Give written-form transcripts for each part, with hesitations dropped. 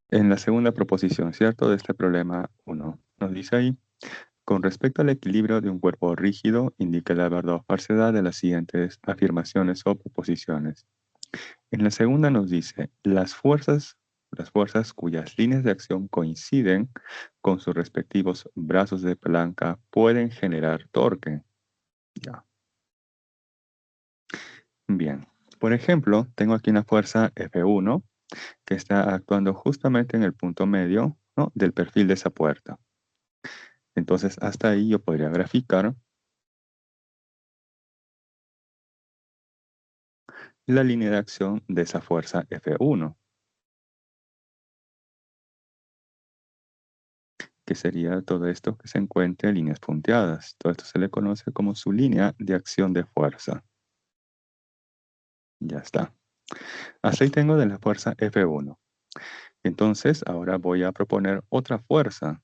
En la segunda proposición, ¿cierto? De este problema 1, nos dice ahí, con respecto al equilibrio de un cuerpo rígido, indica la verdad o falsedad de las siguientes afirmaciones o proposiciones. En la segunda nos dice, las fuerzas cuyas líneas de acción coinciden con sus respectivos brazos de palanca pueden generar torque. Ya. Bien. Por ejemplo, tengo aquí una fuerza F1 que está actuando justamente en el punto medio, ¿no?, del perfil de esa puerta. Entonces, hasta ahí yo podría graficar la línea de acción de esa fuerza F1, que sería todo esto que se encuentra en líneas punteadas. Todo esto se le conoce como su línea de acción de fuerza. Ya está. Hasta ahí tengo de la fuerza F1. Entonces, ahora voy a proponer otra fuerza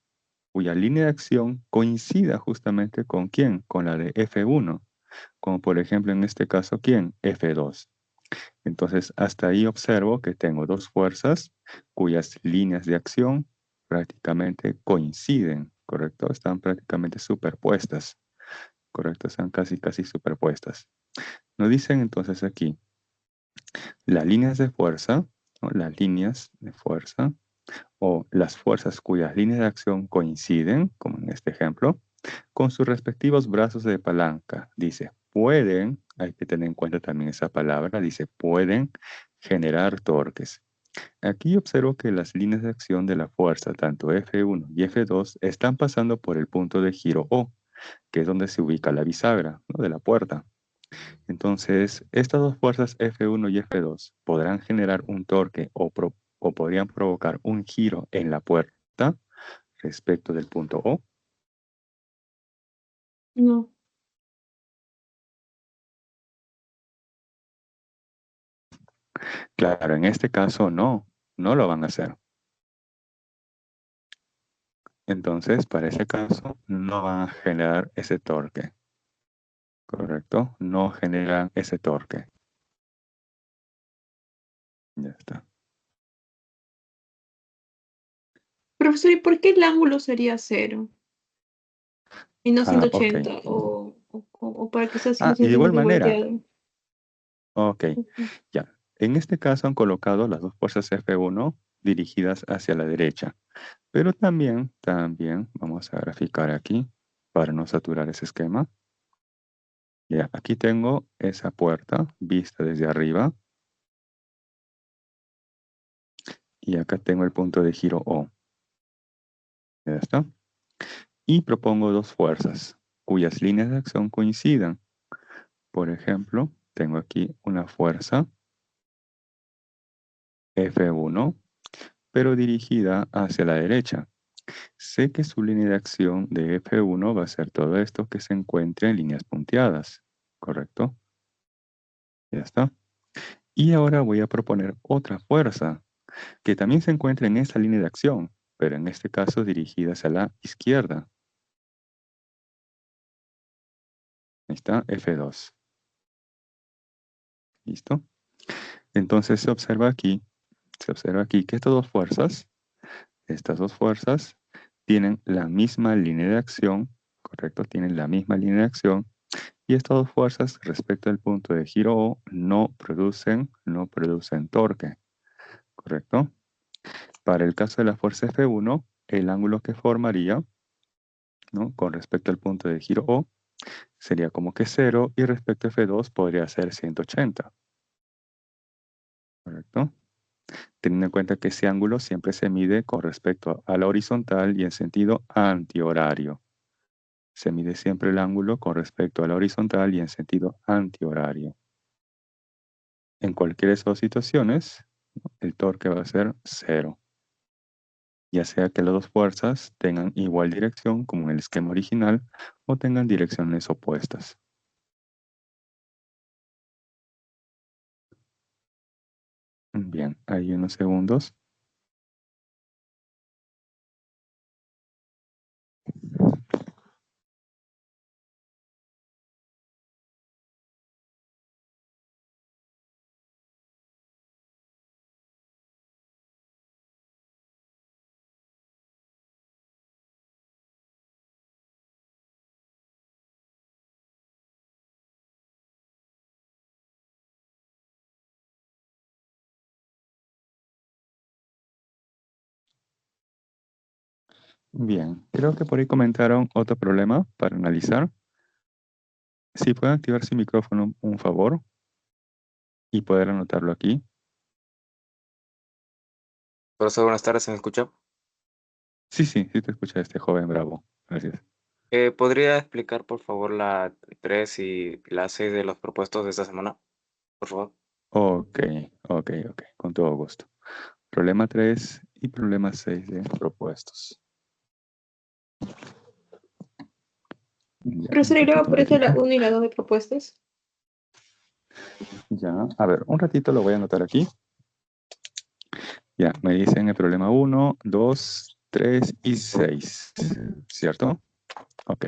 cuya línea de acción coincida justamente con ¿quién? Con la de F1. Como por ejemplo en este caso, ¿quién? F2. Entonces, hasta ahí observo que tengo dos fuerzas cuyas líneas de acción prácticamente coinciden, ¿correcto? Están prácticamente superpuestas, ¿correcto? Están casi superpuestas. Nos dicen entonces aquí, las líneas de fuerza, ¿no?, las líneas de fuerza o las fuerzas cuyas líneas de acción coinciden, como en este ejemplo, con sus respectivos brazos de palanca. Dice, pueden, hay que tener en cuenta también esa palabra, dice, pueden generar torques. Aquí observo que las líneas de acción de la fuerza, tanto F1 y F2, están pasando por el punto de giro O, que es donde se ubica la bisagra, ¿no?, de la puerta. Entonces, estas dos fuerzas F1 y F2 podrán generar un torque o podrían provocar un giro en la puerta respecto del punto O. No. Claro, en este caso no lo van a hacer. Entonces, para ese caso, no van a generar ese torque, ¿correcto? No generan ese torque. Ya está. Profesor, ¿y por qué el ángulo sería cero y no Ah, ciento ok. ochenta o para que sea Ah, y de igual 180 manera, volteado? ok, Ujú. ya. En este caso han colocado las dos fuerzas F1 dirigidas hacia la derecha. Pero también vamos a graficar aquí para no saturar ese esquema. Ya, aquí tengo esa puerta vista desde arriba y acá tengo el punto de giro O. Ya está. Y propongo dos fuerzas cuyas líneas de acción coincidan. Por ejemplo, tengo aquí una fuerza F1, pero dirigida hacia la derecha. Sé que su línea de acción de F1 va a ser todo esto que se encuentre en líneas punteadas, ¿correcto? Ya está. Y ahora voy a proponer otra fuerza que también se encuentra en esta línea de acción, pero en este caso dirigida hacia la izquierda. Ahí está, F2. ¿Listo? Entonces se observa aquí que estas dos fuerzas, tienen la misma línea de acción, ¿correcto? Tienen la misma línea de acción y estas dos fuerzas respecto al punto de giro O no producen torque, ¿correcto? Para el caso de la fuerza F1, el ángulo que formaría, ¿no?, con respecto al punto de giro O sería como que 0 y respecto a F2 podría ser 180, ¿correcto? Teniendo en cuenta que ese ángulo siempre se mide con respecto a la horizontal y en sentido antihorario. Se mide siempre el ángulo con respecto a la horizontal y en sentido antihorario. En cualquiera de esas situaciones, el torque va a ser 0, ya sea que las dos fuerzas tengan igual dirección como en el esquema original o tengan direcciones opuestas. Bien, ahí unos segundos. Bien, creo que por ahí comentaron otro problema para analizar. Si pueden activar su micrófono, un favor, y poder anotarlo aquí. Profesor, buenas tardes, ¿se me escucha? Sí, sí, sí te escucha este joven bravo. Gracias. ¿Podría explicar, por favor, la 3 y la 6 de los propuestos de esta semana? Por favor. Ok, ok, ok, con todo gusto. Problema 3 y problema 6 de propuestos. Ya, Profesor, y luego aparece la 1 y la 2 de propuestas. Ya, a ver, un ratito lo voy a anotar aquí. Ya, me dicen el problema 1, 2, 3 y 6, ¿cierto? Ok.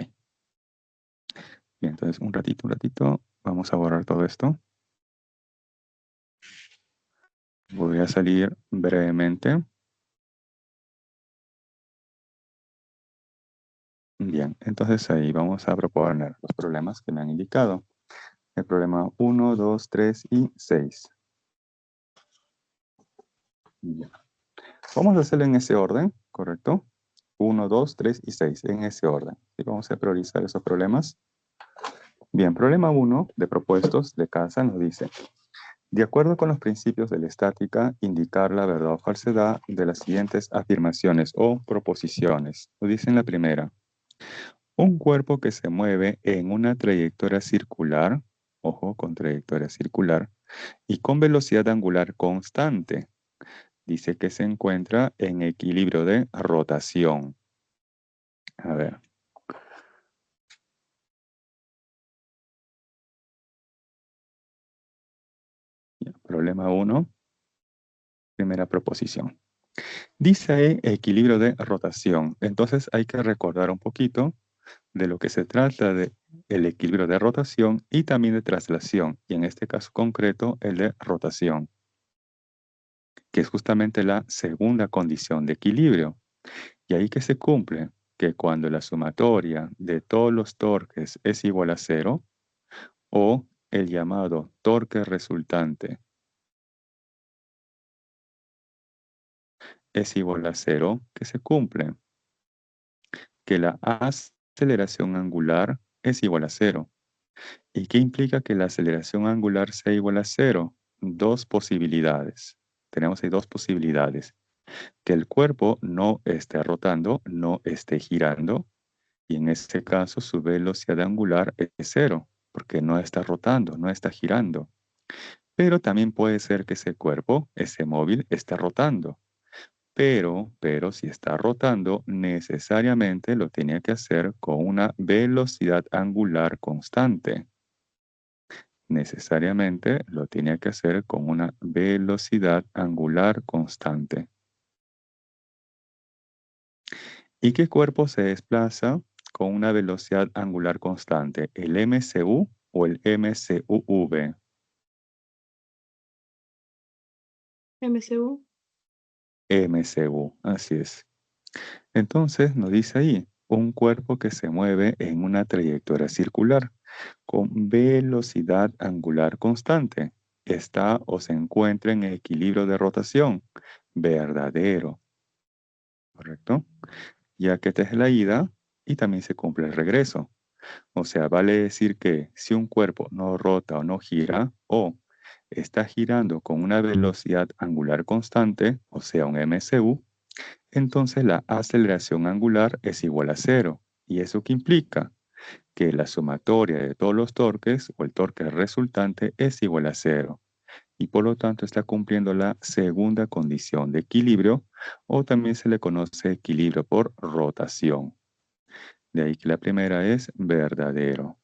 Bien, entonces un ratito, vamos a borrar todo esto. Voy a salir brevemente. Bien, entonces ahí vamos a proponer los problemas que me han indicado. El problema 1, 2, 3 y 6. Ya. Vamos a hacerlo en ese orden, ¿correcto? 1, 2, 3 y 6, en ese orden. Y vamos a priorizar esos problemas. Bien, problema 1 de propuestos de casa nos dice: de acuerdo con los principios de la estática, indicar la verdad o falsedad de las siguientes afirmaciones o proposiciones. Lo dice en la primera: un cuerpo que se mueve en una trayectoria circular, ojo, con trayectoria circular, y con velocidad angular constante, dice que se encuentra en equilibrio de rotación. A ver. Ya, problema 1, primera proposición. Dice ahí equilibrio de rotación. Entonces hay que recordar un poquito de lo que se trata de el equilibrio de rotación y también de traslación, y en este caso concreto el de rotación, que es justamente la segunda condición de equilibrio. Y ahí que se cumple que cuando la sumatoria de todos los torques es igual a cero, o el llamado torque resultante es igual a cero, que se cumple que la aceleración angular es igual a cero. ¿Y qué implica que la aceleración angular sea igual a cero? Dos posibilidades. Tenemos ahí dos posibilidades. Que el cuerpo no esté rotando, no esté girando, y en este caso su velocidad angular es cero, porque no está rotando, no está girando. Pero también puede ser que ese cuerpo, ese móvil, esté rotando. Pero si está rotando, necesariamente lo tenía que hacer con una velocidad angular constante. Necesariamente lo tenía que hacer con una velocidad angular constante. ¿Y qué cuerpo se desplaza con una velocidad angular constante? ¿El MCU o el MCUV? MCU. MCU, así es. Entonces nos dice ahí, un cuerpo que se mueve en una trayectoria circular con velocidad angular constante. Está o se encuentra en equilibrio de rotación. Verdadero, ¿correcto? Ya que esta es la ida y también se cumple el regreso. O sea, vale decir que si un cuerpo no rota o no gira, o está girando con una velocidad angular constante, o sea, un MCU, entonces la aceleración angular es igual a cero. ¿Y eso qué implica? Que la sumatoria de todos los torques o el torque resultante es igual a cero. Y por lo tanto está cumpliendo la segunda condición de equilibrio, o también se le conoce equilibrio por rotación. De ahí que la primera es verdadero.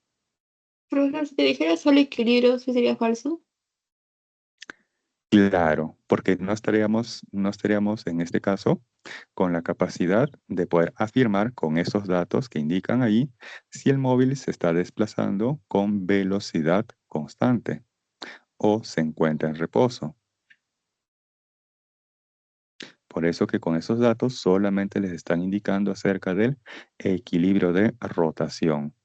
Profesor, si te dijera solo equilibrio, ¿sí sería falso? Claro, porque no estaríamos en este caso con la capacidad de poder afirmar con esos datos que indican ahí si el móvil se está desplazando con velocidad constante o se encuentra en reposo. Por eso que con esos datos solamente les están indicando acerca del equilibrio de rotación.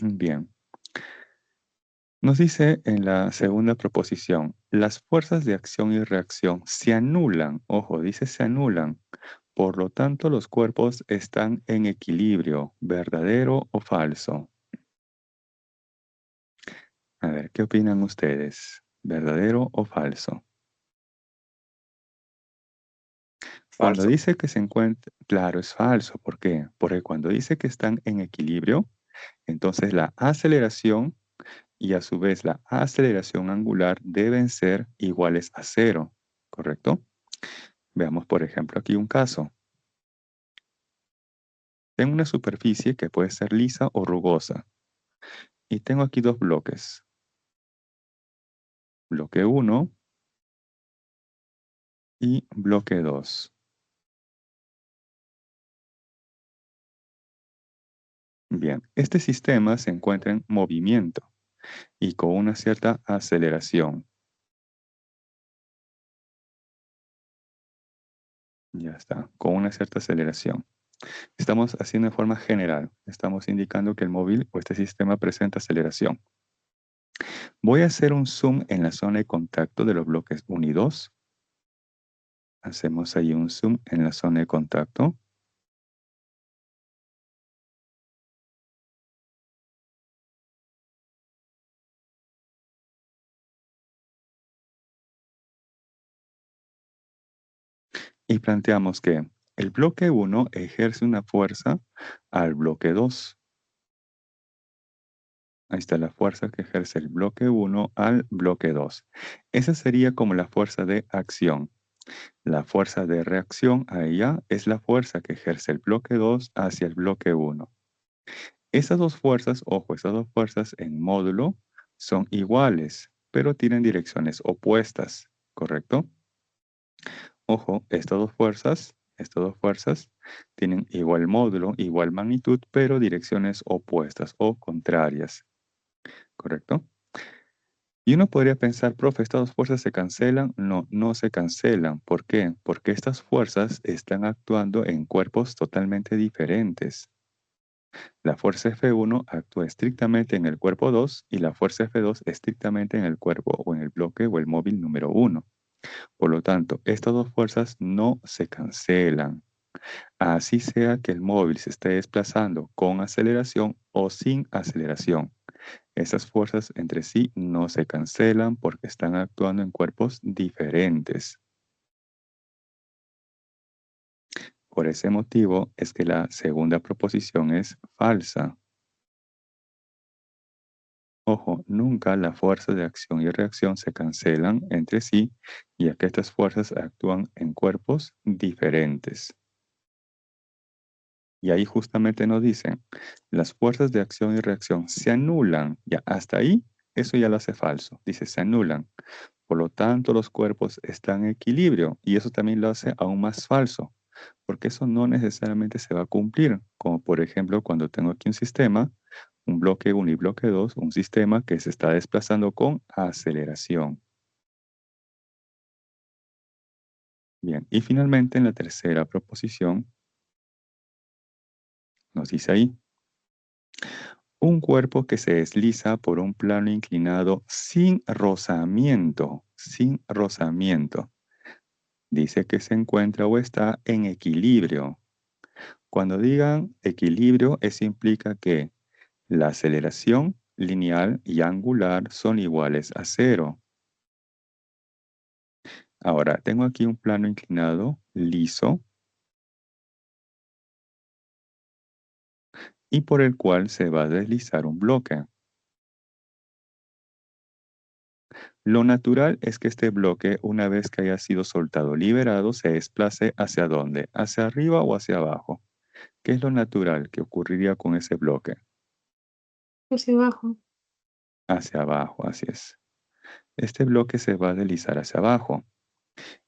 Bien. Nos dice en la segunda proposición, las fuerzas de acción y reacción se anulan, ojo, dice se anulan, por lo tanto los cuerpos están en equilibrio, ¿verdadero o falso? A ver, ¿qué opinan ustedes? ¿Verdadero o falso? Cuando Falso. dice que se encuentra, claro, es falso. ¿Por qué? Porque cuando dice que están en equilibrio, entonces la aceleración y a su vez la aceleración angular deben ser iguales a cero, ¿correcto? Veamos, por ejemplo, aquí un caso. Tengo una superficie que puede ser lisa o rugosa y tengo aquí dos bloques. Bloque 1 y bloque 2. Bien, este sistema se encuentra en movimiento y con una cierta aceleración. Ya está, con una cierta aceleración. Estamos haciendo de forma general. Estamos indicando que el móvil o este sistema presenta aceleración. Voy a hacer un zoom en la zona de contacto de los bloques 1 y 2. Hacemos ahí un zoom en la zona de contacto. Y planteamos que el bloque 1 ejerce una fuerza al bloque 2. Ahí está la fuerza que ejerce el bloque 1 al bloque 2. Esa sería como la fuerza de acción. La fuerza de reacción a ella es la fuerza que ejerce el bloque 2 hacia el bloque 1. Esas dos fuerzas, ojo, esas dos fuerzas en módulo son iguales, pero tienen direcciones opuestas, ¿correcto? Ojo, estas dos fuerzas tienen igual módulo, igual magnitud, pero direcciones opuestas o contrarias, ¿correcto? Y uno podría pensar, profe, ¿estas dos fuerzas se cancelan? No, no se cancelan. ¿Por qué? Porque estas fuerzas están actuando en cuerpos totalmente diferentes. La fuerza F1 actúa estrictamente en el cuerpo 2 y la fuerza F2 estrictamente en el cuerpo o en el bloque o el móvil número 1. Por lo tanto, estas dos fuerzas no se cancelan. Así sea que el móvil se esté desplazando con aceleración o sin aceleración. Esas fuerzas entre sí no se cancelan porque están actuando en cuerpos diferentes. Por ese motivo es que la segunda proposición es falsa. Ojo, nunca las fuerzas de acción y reacción se cancelan entre sí, ya que estas fuerzas actúan en cuerpos diferentes. Y ahí justamente nos dicen, las fuerzas de acción y reacción se anulan. Ya hasta ahí, eso ya lo hace falso. Dice, se anulan. Por lo tanto, los cuerpos están en equilibrio y eso también lo hace aún más falso, porque eso no necesariamente se va a cumplir, como por ejemplo cuando tengo aquí un sistema, un bloque 1 y bloque 2, un sistema que se está desplazando con aceleración. Bien, y finalmente en la tercera proposición nos dice ahí, un cuerpo que se desliza por un plano inclinado sin rozamiento, sin rozamiento. Dice que se encuentra o está en equilibrio. Cuando digan equilibrio, eso implica que la aceleración lineal y angular son iguales a cero. Ahora, tengo aquí un plano inclinado liso y por el cual se va a deslizar un bloque. Lo natural es que este bloque, una vez que haya sido soltado, liberado, se desplace ¿hacia dónde? ¿Hacia arriba o hacia abajo? ¿Qué es lo natural que ocurriría con ese bloque? Hacia abajo. Hacia abajo, así es. Este bloque se va a deslizar hacia abajo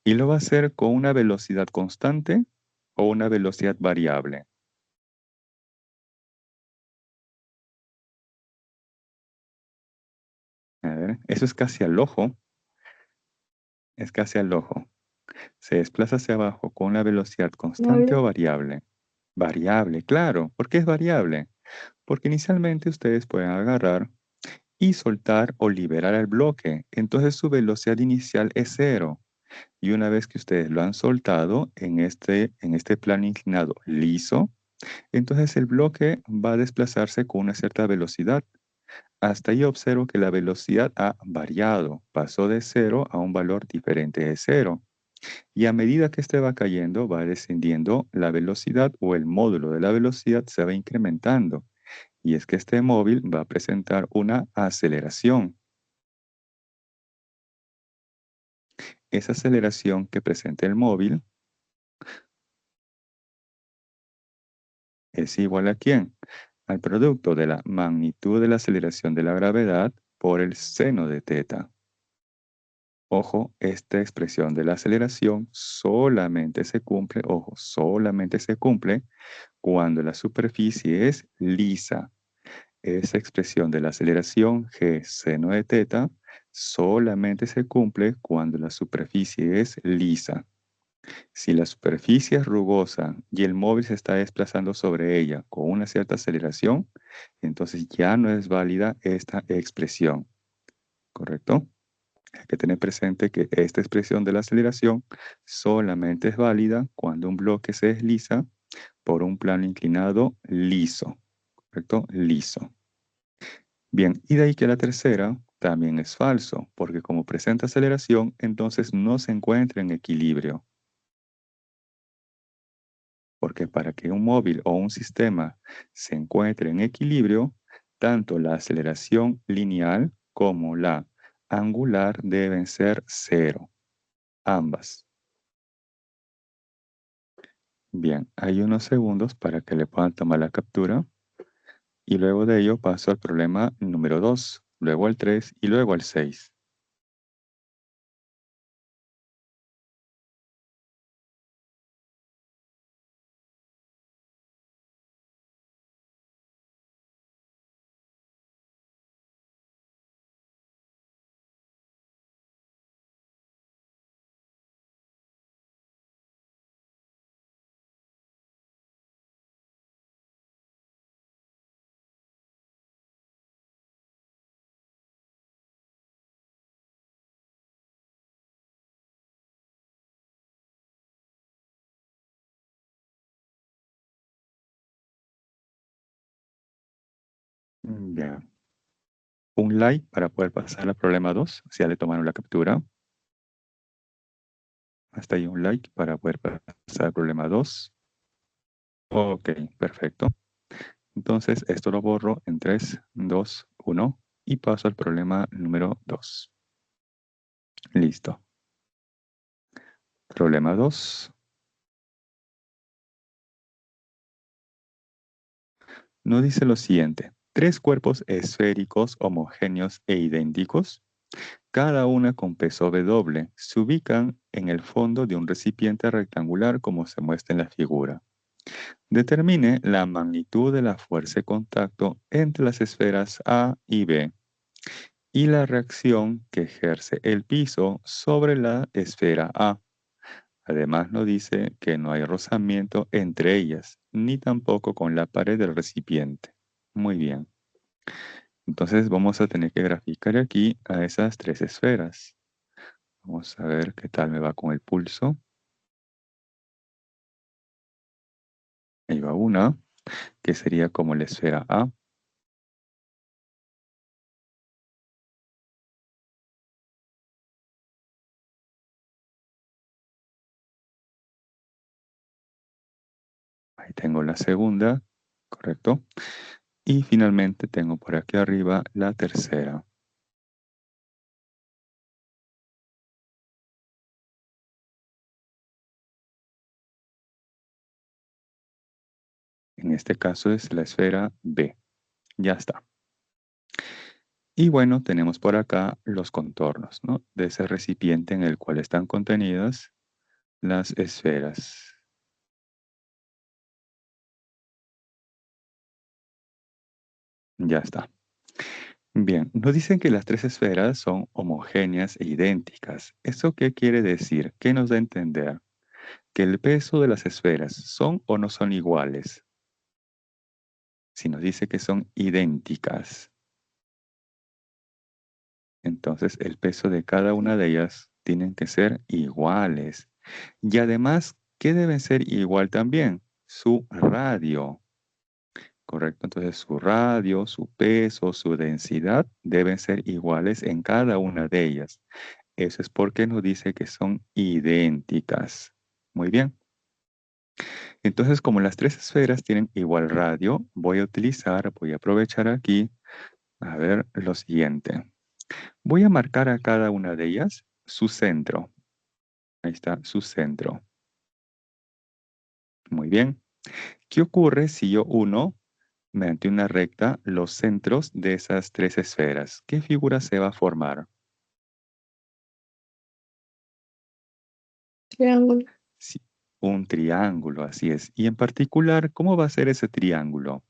y lo va a hacer con una velocidad constante o una velocidad variable. A ver, eso es casi al ojo, es casi al ojo. Se desplaza hacia abajo con una velocidad constante Variable. o variable. Variable, claro. ¿Por qué es variable? Porque inicialmente ustedes pueden agarrar y soltar o liberar el bloque. Entonces su velocidad inicial es 0. Y una vez que ustedes lo han soltado en este plano inclinado liso, entonces el bloque va a desplazarse con una cierta velocidad. Hasta ahí observo que la velocidad ha variado, pasó de 0 a un valor diferente de 0. Y a medida que este va cayendo, va descendiendo la velocidad o el módulo de la velocidad se va incrementando. Y es que este móvil va a presentar una aceleración. Esa aceleración que presenta el móvil es igual ¿a quién? Al producto de la magnitud de la aceleración de la gravedad por el seno de teta. Ojo, esta expresión de la aceleración solamente se cumple, ojo, solamente se cumple cuando la superficie es lisa. Esa expresión de la aceleración g seno de teta solamente se cumple cuando la superficie es lisa. Si la superficie es rugosa y el móvil se está desplazando sobre ella con una cierta aceleración, entonces ya no es válida esta expresión, ¿correcto? Hay que tener presente que esta expresión de la aceleración solamente es válida cuando un bloque se desliza por un plano inclinado liso, ¿correcto? Liso. Bien, y de ahí que la tercera también es falso, porque como presenta aceleración, entonces no se encuentra en equilibrio. Porque para que un móvil o un sistema se encuentre en equilibrio, tanto la aceleración lineal como la angular deben ser 0, ambas. Bien, hay unos segundos para que le puedan tomar la captura y luego de ello paso al problema número 2, luego al 3 y luego al 6. Bien. Un like para poder pasar al problema 2, si ya le tomaron la captura. Hasta ahí un like para poder pasar al problema 2. Ok, perfecto. Entonces esto lo borro en 3, 2, 1 y paso al problema número 2. Listo. Problema 2. Nos dice lo siguiente. 3 cuerpos esféricos homogéneos e idénticos, cada una con peso W, se ubican en el fondo de un recipiente rectangular como se muestra en la figura. Determine la magnitud de la fuerza de contacto entre las esferas A y B y la reacción que ejerce el piso sobre la esfera A. Además nos dice que no hay rozamiento entre ellas, ni tampoco con la pared del recipiente. Muy bien. Entonces vamos a tener que graficar aquí a esas 3 esferas. Vamos a ver qué tal me va con el pulso. Ahí va una, que sería como la esfera A. Ahí tengo la segunda, ¿correcto? Y finalmente tengo por aquí arriba la tercera. En este caso es la esfera B. Ya está. Y bueno, tenemos por acá los contornos, ¿no? De ese recipiente en el cual están contenidas las esferas. Ya está. Bien, nos dicen que las 3 esferas son homogéneas e idénticas. ¿Eso qué quiere decir? ¿Qué nos da a entender? Que el peso de las esferas son o no son iguales. Si nos dice que son idénticas. Entonces, el peso de cada una de ellas tienen que ser iguales. Y además, ¿qué deben ser igual también? Su radio. ¿Correcto? Entonces, su radio, su peso, su densidad deben ser iguales en cada una de ellas. Eso es porque nos dice que son idénticas. Muy bien. Entonces, como las tres esferas tienen igual radio, voy a aprovechar aquí, a ver, lo siguiente. Voy a marcar a cada una de ellas su centro. Ahí está, su centro. Muy bien. ¿Qué ocurre si yo uno, mediante una recta, los centros de esas tres esferas? ¿Qué figura se va a formar? Triángulo. Sí, un triángulo, así es. Y en particular, ¿cómo va a ser ese triángulo?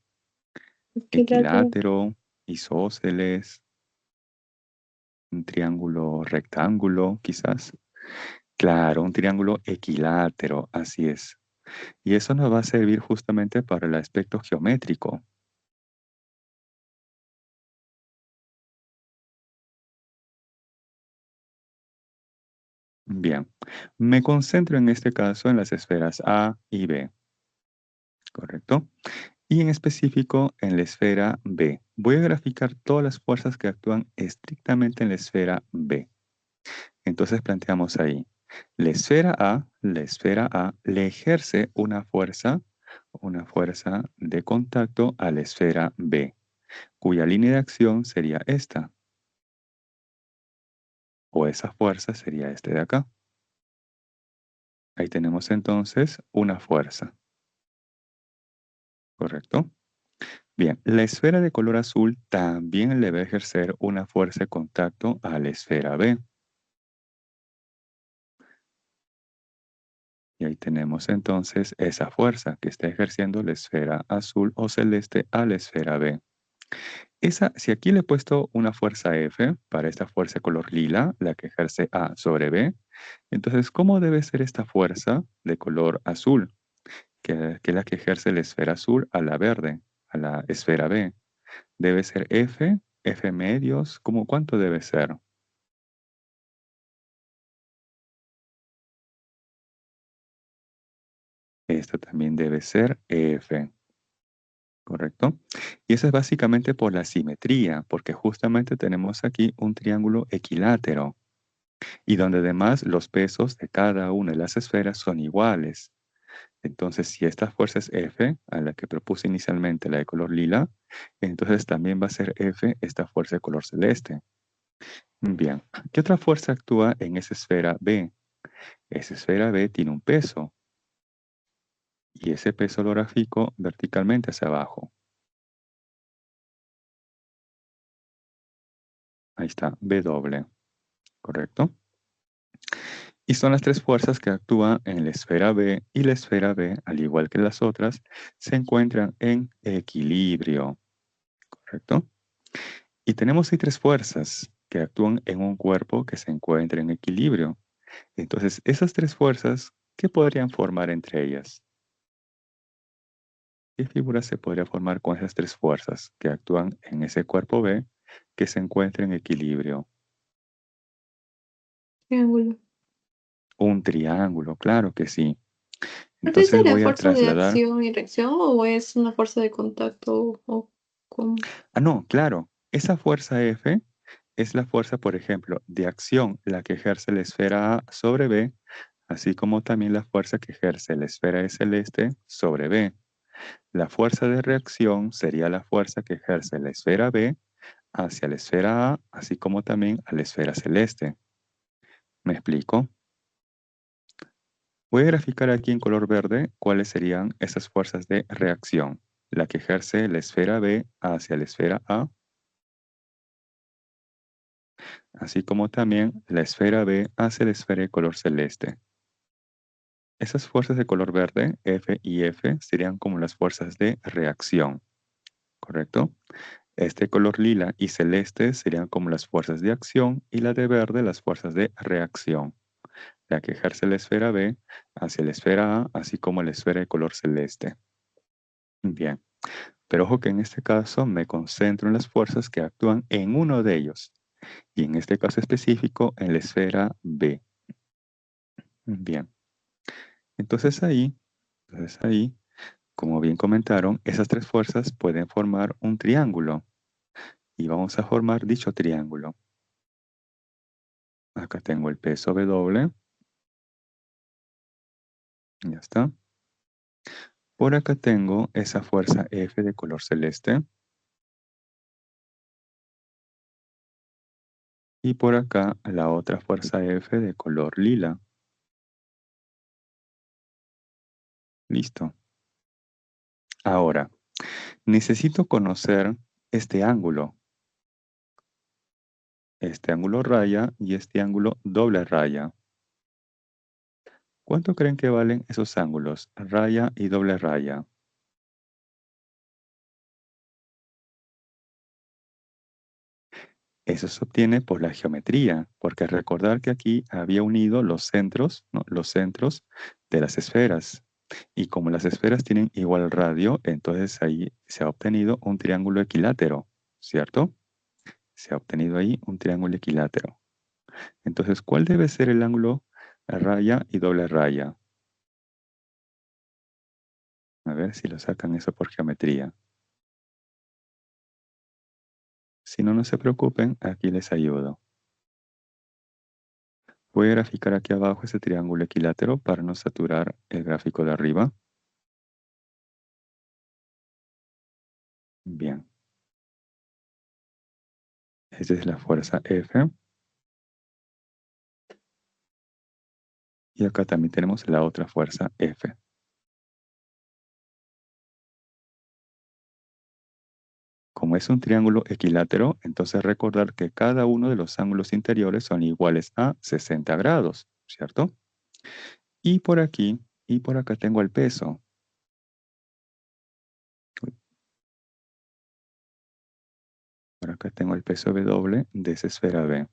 Equilátero. Equilátero, isósceles, un triángulo rectángulo, quizás. Claro, un triángulo equilátero, así es. Y eso nos va a servir justamente para el aspecto geométrico. Bien, me concentro en este caso en las esferas A y B, ¿correcto? Y en específico en la esfera B. Voy a graficar todas las fuerzas que actúan estrictamente en la esfera B. Entonces planteamos ahí, la esfera A le ejerce una fuerza de contacto a la esfera B, cuya línea de acción sería esta, o esa fuerza sería este de acá. Ahí tenemos entonces una fuerza, ¿correcto? Bien, la esfera de color azul también le va a ejercer una fuerza de contacto a la esfera B. Y ahí tenemos entonces esa fuerza que está ejerciendo la esfera azul o celeste a la esfera B. Si aquí le he puesto una fuerza F para esta fuerza de color lila, la que ejerce A sobre B, entonces, ¿cómo debe ser esta fuerza de color azul? Que es la que ejerce la esfera azul a la verde, a la esfera B. Debe ser F medios, ¿cómo cuánto debe ser? Esto también debe ser F, ¿correcto? Y eso es básicamente por la simetría, porque justamente tenemos aquí un triángulo equilátero y donde además los pesos de cada una de las esferas son iguales. Entonces, si esta fuerza es F, a la que propuse inicialmente la de color lila, entonces también va a ser F esta fuerza de color celeste. Bien, ¿qué otra fuerza actúa en esa esfera B? Esa esfera B tiene un peso y ese peso lo grafico verticalmente hacia abajo. Ahí está, W, ¿correcto? Y son las tres fuerzas que actúan en la esfera B y la esfera B, al igual que las otras, se encuentran en equilibrio, ¿correcto? Y tenemos ahí tres fuerzas que actúan en un cuerpo que se encuentra en equilibrio. Entonces, esas tres fuerzas, ¿qué podrían formar entre ellas? ¿Qué figura se podría formar con esas tres fuerzas que actúan en ese cuerpo B que se encuentra en equilibrio? Triángulo. Un triángulo, claro que sí. ¿Pero esa Entonces es la voy a fuerza de trasladar. acción y reacción o es una fuerza de contacto o cómo? No, claro. Esa fuerza F es la fuerza, por ejemplo, de acción, la que ejerce la esfera A sobre B, así como también la fuerza que ejerce la esfera de celeste sobre B. La fuerza de reacción sería la fuerza que ejerce la esfera B hacia la esfera A, así como también a la esfera celeste. ¿Me explico? Voy a graficar aquí en color verde cuáles serían esas fuerzas de reacción. La que ejerce la esfera B hacia la esfera A, así como también la esfera B hacia la esfera de color celeste. Esas fuerzas de color verde, F y F, serían como las fuerzas de reacción, ¿correcto? Este color lila y celeste serían como las fuerzas de acción y la de verde las fuerzas de reacción. La que ejerce la esfera B hacia la esfera A, así como la esfera de color celeste. Bien, pero ojo que en este caso me concentro en las fuerzas que actúan en uno de ellos. Y en este caso específico, en la esfera B. Bien. Entonces ahí, como bien comentaron, esas tres fuerzas pueden formar un triángulo. Y vamos a formar dicho triángulo. Acá tengo el peso W. Ya está. Por acá tengo esa fuerza F de color celeste. Y por acá la otra fuerza F de color lila. Listo. Ahora, necesito conocer este ángulo raya y este ángulo doble raya. ¿Cuánto creen que valen esos ángulos, raya y doble raya? Eso se obtiene por la geometría, porque recordar que aquí había unido los centros, ¿no? Los centros de las esferas. Y como las esferas tienen igual radio, entonces ahí se ha obtenido un triángulo equilátero, ¿cierto? Se ha obtenido ahí un triángulo equilátero. Entonces, ¿cuál debe ser el ángulo raya y doble raya? A ver si lo sacan eso por geometría. Si no, no se preocupen, aquí les ayudo. Voy a graficar aquí abajo ese triángulo equilátero para no saturar el gráfico de arriba. Bien. Esa es la fuerza F. Y acá también tenemos la otra fuerza F. Como es un triángulo equilátero, entonces recordar que cada uno de los ángulos interiores son iguales a 60 grados, ¿cierto? Y por aquí y por acá tengo el peso. Por acá tengo el peso W de esa esfera B.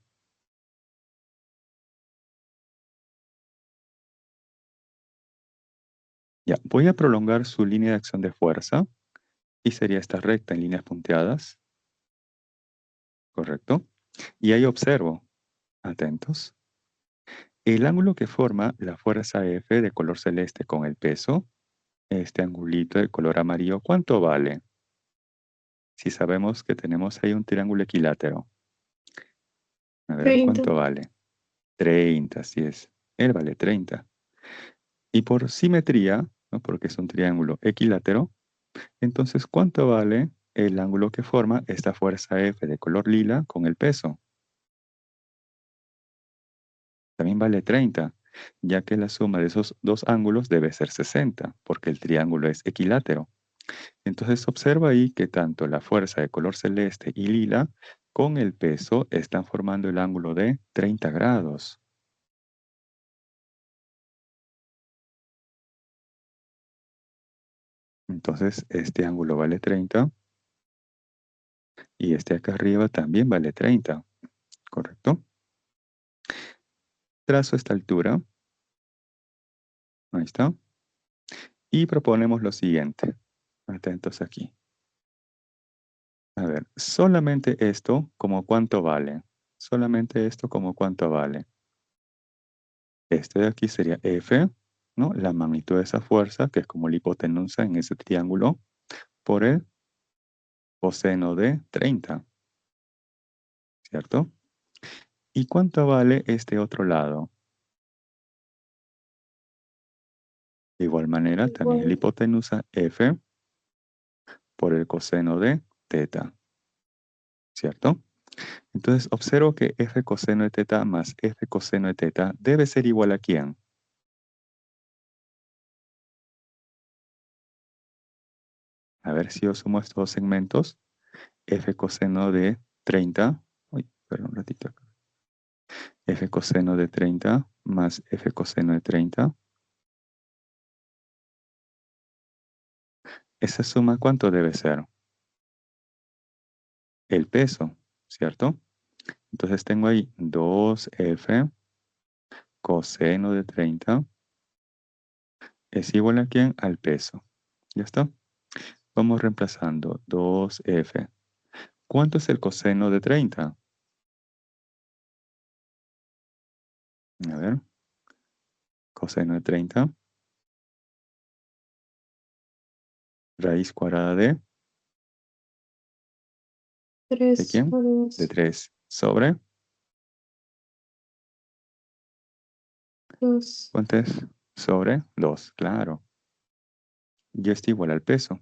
Ya, voy a prolongar su línea de acción de fuerza y sería esta recta en líneas punteadas. ¿Correcto? Y ahí observo, atentos, el ángulo que forma la fuerza F de color celeste con el peso, este angulito de color amarillo, ¿cuánto vale? Si sabemos que tenemos ahí un triángulo equilátero. A ver, 30. ¿cuánto vale? 30, así es. Él vale 30. Y por simetría, ¿no? Porque es un triángulo equilátero, entonces, ¿cuánto vale el ángulo que forma esta fuerza F de color lila con el peso? También vale 30, ya que la suma de esos dos ángulos debe ser 60, porque el triángulo es equilátero. Entonces observa ahí que tanto la fuerza de color celeste y lila con el peso están formando el ángulo de 30 grados. Entonces este ángulo vale 30 y este acá arriba también vale 30, ¿correcto? Trazo esta altura. Ahí está. Y proponemos lo siguiente. Atentos aquí. A ver, solamente esto como cuánto vale. Solamente esto como cuánto vale. Este de aquí sería F, ¿no? La magnitud de esa fuerza, que es como la hipotenusa en ese triángulo, por el coseno de 30, ¿cierto? ¿Y cuánto vale este otro lado? De igual manera, también la hipotenusa F por el coseno de teta, ¿cierto? Entonces observo que F coseno de teta más F coseno de teta debe ser igual a ¿quién? A ver si yo sumo estos dos segmentos. F coseno de 30. Uy, perdón un ratito acá. F coseno de 30 más F coseno de 30. Esa suma, ¿cuánto debe ser? El peso, ¿cierto? Entonces tengo ahí 2F coseno de 30 es igual a ¿quién? Al peso. ¿Ya está? Vamos reemplazando 2F. ¿Cuánto es el coseno de 30? A ver. Coseno de 30. Raíz cuadrada ¿de 3 quién? sobre De 3 sobre. 2. ¿Cuánto es? Sobre 2, claro. Y esto igual al peso.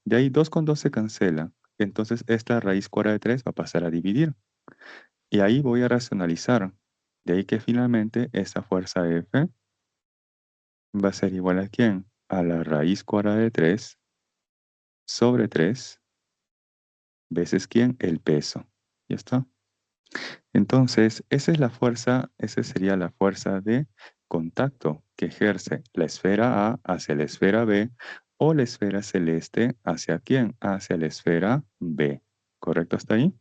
De ahí 2 con 2 se cancela. Entonces esta raíz cuadrada de 3 va a pasar a dividir. Y ahí voy a racionalizar. De ahí que finalmente esta fuerza F va a ser igual ¿a quién? A la raíz cuadrada de 3 sobre 3 veces ¿quién? El peso. ¿Ya está? Entonces, esa es la fuerza, esa sería la fuerza de contacto que ejerce la esfera A hacia la esfera B o la esfera celeste hacia quién? Hacia la esfera B. ¿Correcto hasta ahí?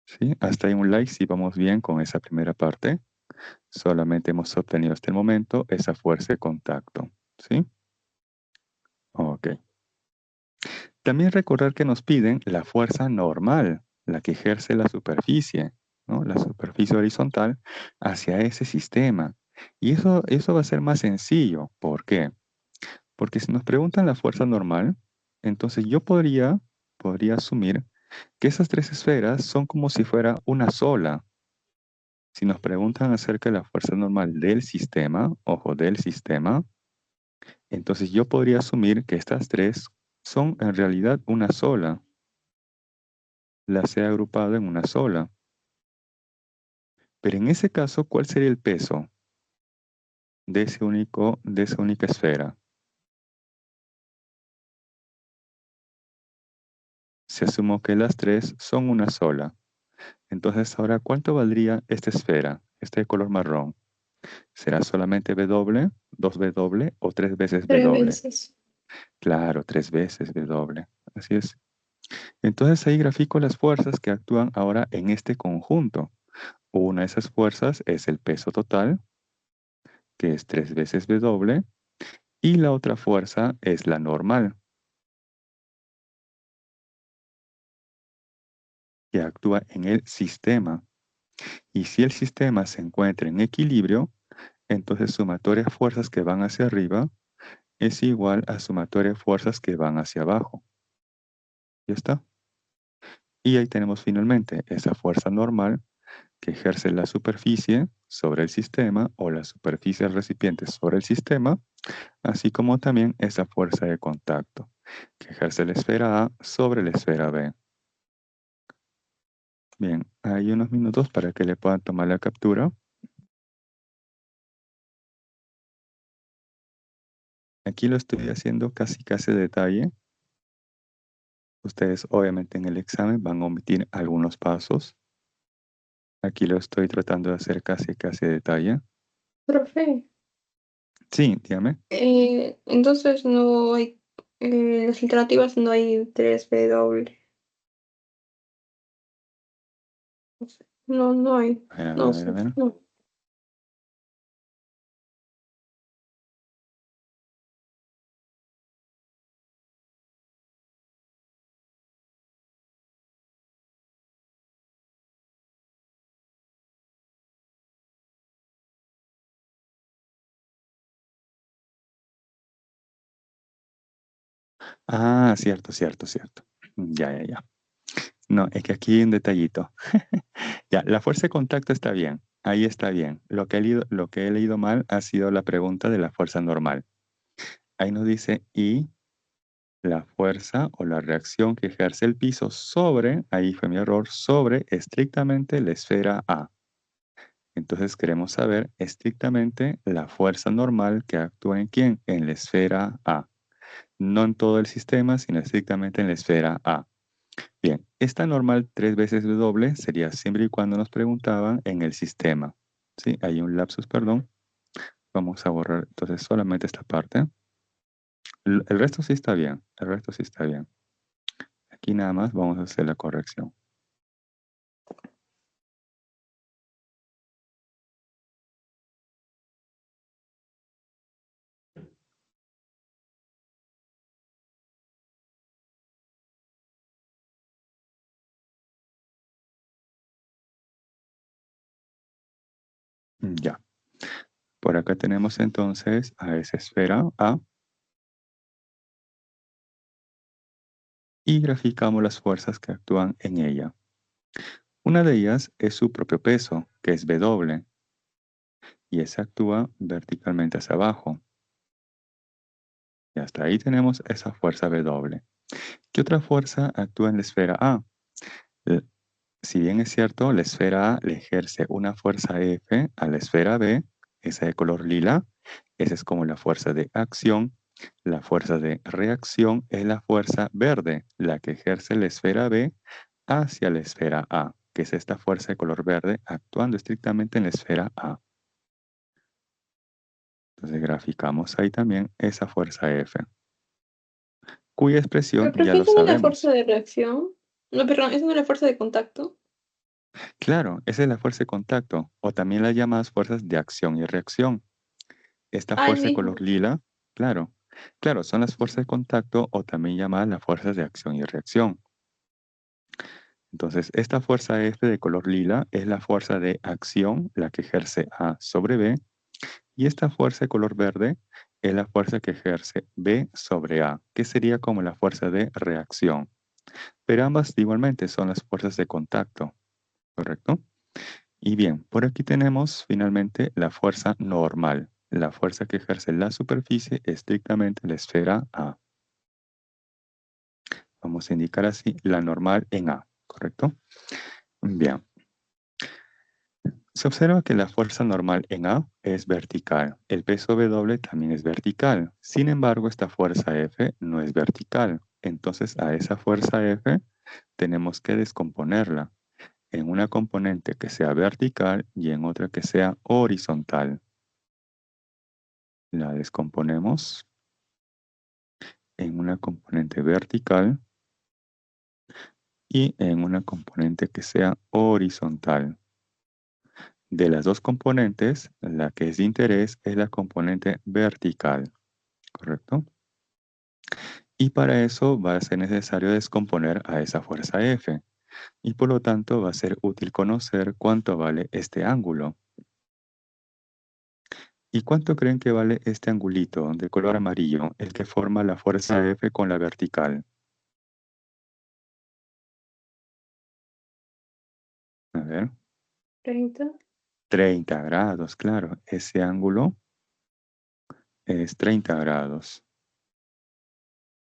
¿Sí? Hasta ahí un like si vamos bien con esa primera parte. Solamente hemos obtenido hasta el momento esa fuerza de contacto. ¿Sí? Ok. También recordar que nos piden la fuerza normal, la que ejerce la superficie, ¿no? La superficie horizontal hacia ese sistema. Y eso va a ser más sencillo. ¿Por qué? Porque si nos preguntan la fuerza normal, entonces yo podría asumir que esas tres esferas son como si fuera una sola. Si nos preguntan acerca de la fuerza normal del sistema, ojo, del sistema, entonces yo podría asumir que estas tres son en realidad una sola. Las he agrupado en una sola. Pero en ese caso, ¿cuál sería el peso de esa única esfera? Se asumo que las tres son una sola. Entonces, ahora, ¿cuánto valdría esta esfera, este de color marrón? ¿Será solamente W, 2W o 3 veces 3 W? veces. Claro, 3 veces W. Así es. Entonces ahí grafico las fuerzas que actúan ahora en este conjunto. Una de esas fuerzas es el peso total, que es 3 veces W, y la otra fuerza es la normal, que actúa en el sistema. Y si el sistema se encuentra en equilibrio, entonces sumatoria de fuerzas que van hacia arriba es igual a sumatoria de fuerzas que van hacia abajo. ¿Ya está? Y ahí tenemos finalmente esa fuerza normal que ejerce la superficie sobre el sistema o la superficie del recipiente sobre el sistema, así como también esa fuerza de contacto que ejerce la esfera A sobre la esfera B. Bien, hay unos minutos para que le puedan tomar la captura. Aquí lo estoy haciendo casi a detalle. Ustedes obviamente en el examen van a omitir algunos pasos. Aquí lo estoy tratando de hacer casi a detalle. Profe, Sí, dígame. entonces no hay, las alternativas no hay 3W. No, no hay. A ver, a ver, No a ver, sé. a ver. No. Ah, cierto, cierto, cierto. Ya, ya, ya. No, es que aquí hay un detallito. Ya, la fuerza de contacto está bien. Ahí está bien. Lo que he leído mal ha sido la pregunta de la fuerza normal. Ahí nos dice, y la fuerza o la reacción que ejerce el piso sobre, ahí fue mi error, sobre estrictamente la esfera A. Entonces queremos saber estrictamente la fuerza normal que actúa en quién, en la esfera A. No en todo el sistema, sino estrictamente en la esfera A. Bien, esta normal 3 veces W sería siempre y cuando nos preguntaban en el sistema. ¿Sí? Hay un lapsus, perdón. Vamos a borrar entonces solamente esta parte. El resto sí está bien, el resto sí está bien. Aquí nada más vamos a hacer la corrección. Ya. Por acá tenemos entonces a esa esfera A y graficamos las fuerzas que actúan en ella. Una de ellas es su propio peso, que es W, y esa actúa verticalmente hacia abajo. Y hasta ahí tenemos esa fuerza W. ¿Qué otra fuerza actúa en la esfera A? Si bien es cierto, la esfera A le ejerce una fuerza F a la esfera B, esa de color lila, esa es como la fuerza de acción. La fuerza de reacción es la fuerza verde, la que ejerce la esfera B hacia la esfera A, que es esta fuerza de color verde actuando estrictamente en la esfera A. Entonces graficamos ahí también esa fuerza F, cuya expresión Pero ya ¿qué lo es no es la sabemos. fuerza de reacción? No, perdón, ¿eso no es la fuerza de contacto? Claro, esa es la fuerza de contacto, o también las llamadas fuerzas de acción y reacción. Esta Ah, el fuerza de color mismo. lila, claro, claro, son las fuerzas de contacto o también llamadas las fuerzas de acción y reacción. Entonces, esta fuerza F de color lila es la fuerza de acción, la que ejerce A sobre B, y esta fuerza de color verde es la fuerza que ejerce B sobre A, que sería como la fuerza de reacción. Pero ambas igualmente son las fuerzas de contacto, ¿correcto? Y bien, por aquí tenemos finalmente la fuerza normal, la fuerza que ejerce la superficie estrictamente en la esfera A. Vamos a indicar así la normal en A, ¿correcto? Bien. Se observa que la fuerza normal en A es vertical. El peso W también es vertical. Sin embargo, esta fuerza F no es vertical. Entonces, a esa fuerza F tenemos que descomponerla en una componente que sea vertical y en otra que sea horizontal. La descomponemos en una componente vertical y en una componente que sea horizontal. De las dos componentes, la que es de interés es la componente vertical, ¿correcto? Y para eso va a ser necesario descomponer a esa fuerza F. Y por lo tanto va a ser útil conocer cuánto vale este ángulo. ¿Y cuánto creen que vale este angulito de color amarillo, el que forma la fuerza F con la vertical? A ver, 30. 30 grados, claro. Ese ángulo es 30 grados.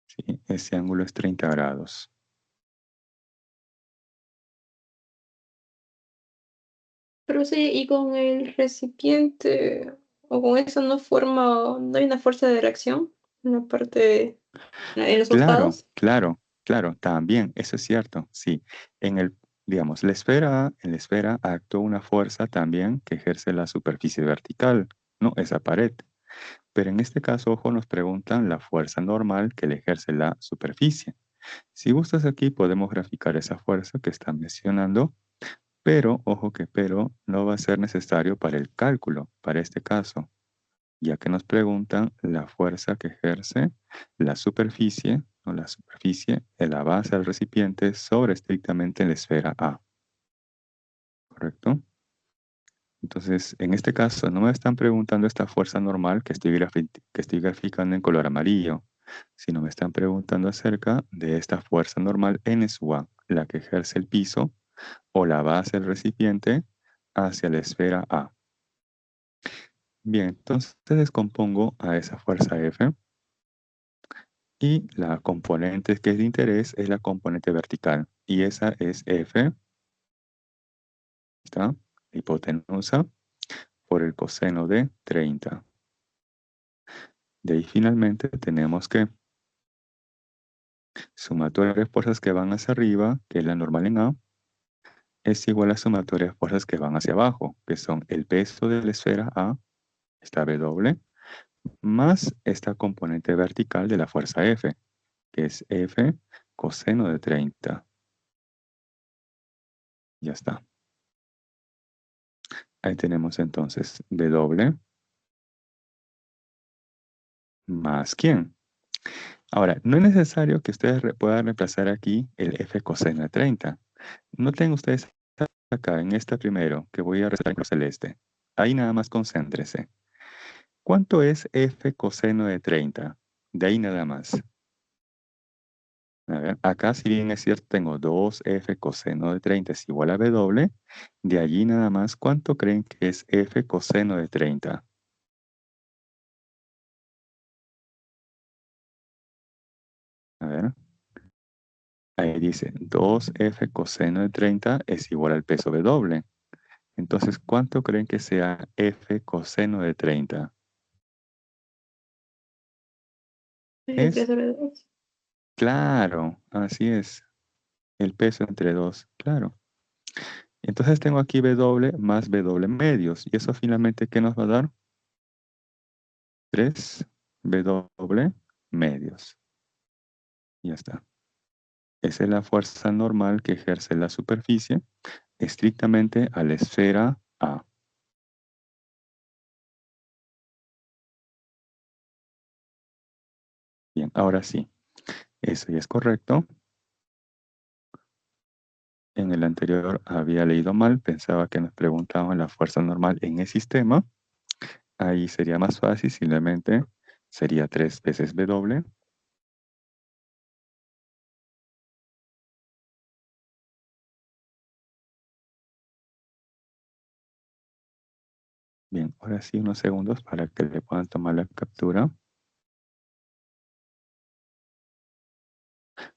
¿Sí? Ese ángulo es 30 grados. Pero sí, y con el recipiente, o con eso no forma, no hay una fuerza de reacción en la parte, en los Claro, costados. claro, claro, también, eso es cierto, sí. En el, digamos, la esfera A, en la esfera actúa una fuerza también que ejerce la superficie vertical, ¿no? Esa pared. Pero en este caso, ojo, nos preguntan la fuerza normal que le ejerce la superficie. Si gustas aquí, podemos graficar esa fuerza que están mencionando, pero, ojo que pero, no va a ser necesario para el cálculo, para este caso, ya que nos preguntan la fuerza que ejerce la superficie, o la superficie de la base del recipiente sobre estrictamente la esfera A, ¿correcto? Entonces, en este caso, no me están preguntando esta fuerza normal que estoy graficando en color amarillo, sino me están preguntando acerca de esta fuerza normal N sub A, la que ejerce el piso o la base del recipiente hacia la esfera A. Bien, entonces descompongo a esa fuerza F y la componente que es de interés es la componente vertical y esa es F, ¿está? Hipotenusa por el coseno de 30. De ahí finalmente tenemos que sumatoria de fuerzas que van hacia arriba, que es la normal en A, es igual a sumatoria de fuerzas que van hacia abajo, que son el peso de la esfera A, esta W, más esta componente vertical de la fuerza F, que es F coseno de 30. Ya está. Ahí tenemos entonces W más ¿quién? Ahora, no es necesario que ustedes puedan reemplazar aquí el F coseno de 30. Noten ustedes acá en esta primero que voy a resaltar en color celeste. ahí nada más concéntrese. ¿Cuánto es f coseno de 30? De ahí nada más. A ver, acá si bien es cierto, tengo 2f coseno de 30 es igual a w. De allí nada más, ¿cuánto creen que es f coseno de 30? A ver. Ahí dice 2f coseno de 30 es igual al peso w. Entonces, ¿cuánto creen que sea f coseno de 30? El Es peso de 2. claro, así es. El peso entre 2, claro. Entonces tengo aquí w más w medios. ¿Y eso finalmente qué nos va a dar? 3w medios. Ya está. Esa es la fuerza normal que ejerce la superficie estrictamente a la esfera A. Bien, ahora sí. Eso ya es correcto. En el anterior había leído mal, pensaba que nos preguntaban la fuerza normal en el sistema. Ahí sería más fácil, simplemente sería 3 veces W. Bien, ahora sí unos segundos para que le puedan tomar la captura.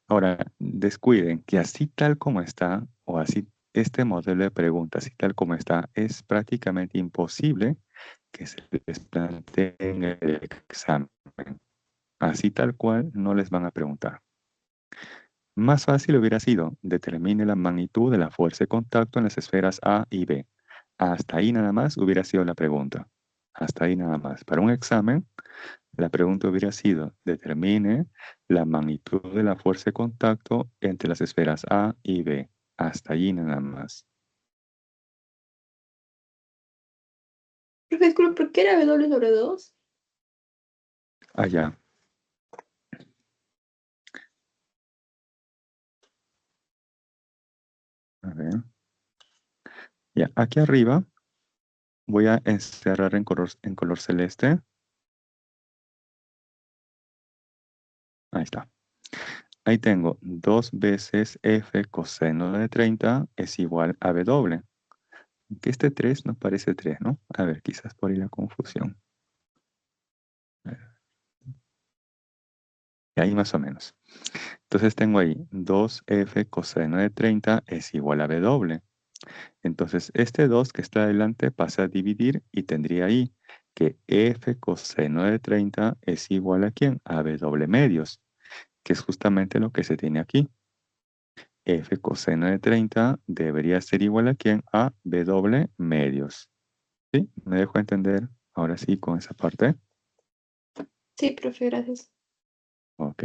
Ahora, descuiden que así tal como está, o así este modelo de pregunta, así tal como está, es prácticamente imposible que se les plantee en el examen. Así tal cual no les van a preguntar. Más fácil hubiera sido, determine la magnitud de la fuerza de contacto en las esferas A y B. Hasta ahí nada más hubiera sido la pregunta. Hasta ahí nada más. Para un examen, la pregunta hubiera sido, determine la magnitud de la fuerza de contacto entre las esferas A y B. Hasta allí nada más. Profe, disculpe, ¿por qué era W sobre 2? Allá. A ver. Ya, aquí arriba voy a encerrar en color celeste. Ahí está. Ahí tengo 2 veces f coseno de 30 es igual a w. Que este 3 no parece 3, ¿no? A ver, quizás por ahí la confusión. Y ahí más o menos. Entonces tengo ahí 2f coseno de 30 es igual a w. Entonces este 2 que está adelante pasa a dividir y tendría ahí que f coseno de 30 es igual a ¿quién? A w medios, que es justamente lo que se tiene aquí. F coseno de 30 debería ser igual a ¿quién? A W medios. ¿Sí? ¿Me dejo entender ahora sí con esa parte? Sí, profe, gracias. Ok.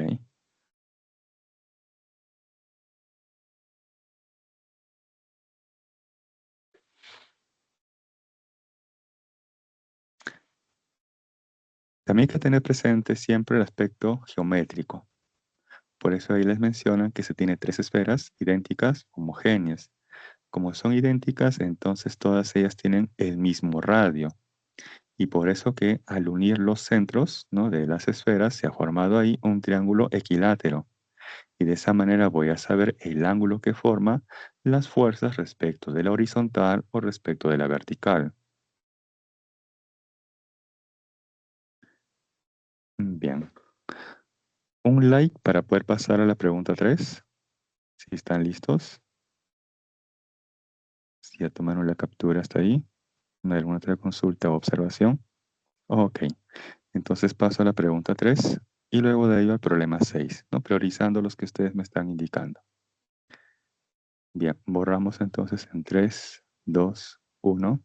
También hay que tener presente siempre el aspecto geométrico. Por eso ahí les mencionan que se tiene 3 esferas idénticas, homogéneas. Como son idénticas, entonces todas ellas tienen el mismo radio. Y por eso que al unir los centros, ¿no?, de las esferas se ha formado ahí un triángulo equilátero. Y de esa manera voy a saber el ángulo que forma las fuerzas respecto de la horizontal o respecto de la vertical. Bien. Un like para poder pasar a la pregunta 3. Si están listos. Si ya tomaron la captura hasta ahí. ¿No hay alguna otra consulta o observación? Ok. Entonces paso a la pregunta 3 y luego de ello al problema 6, ¿no? Priorizando los que ustedes me están indicando. Bien, borramos entonces en 3, 2, 1.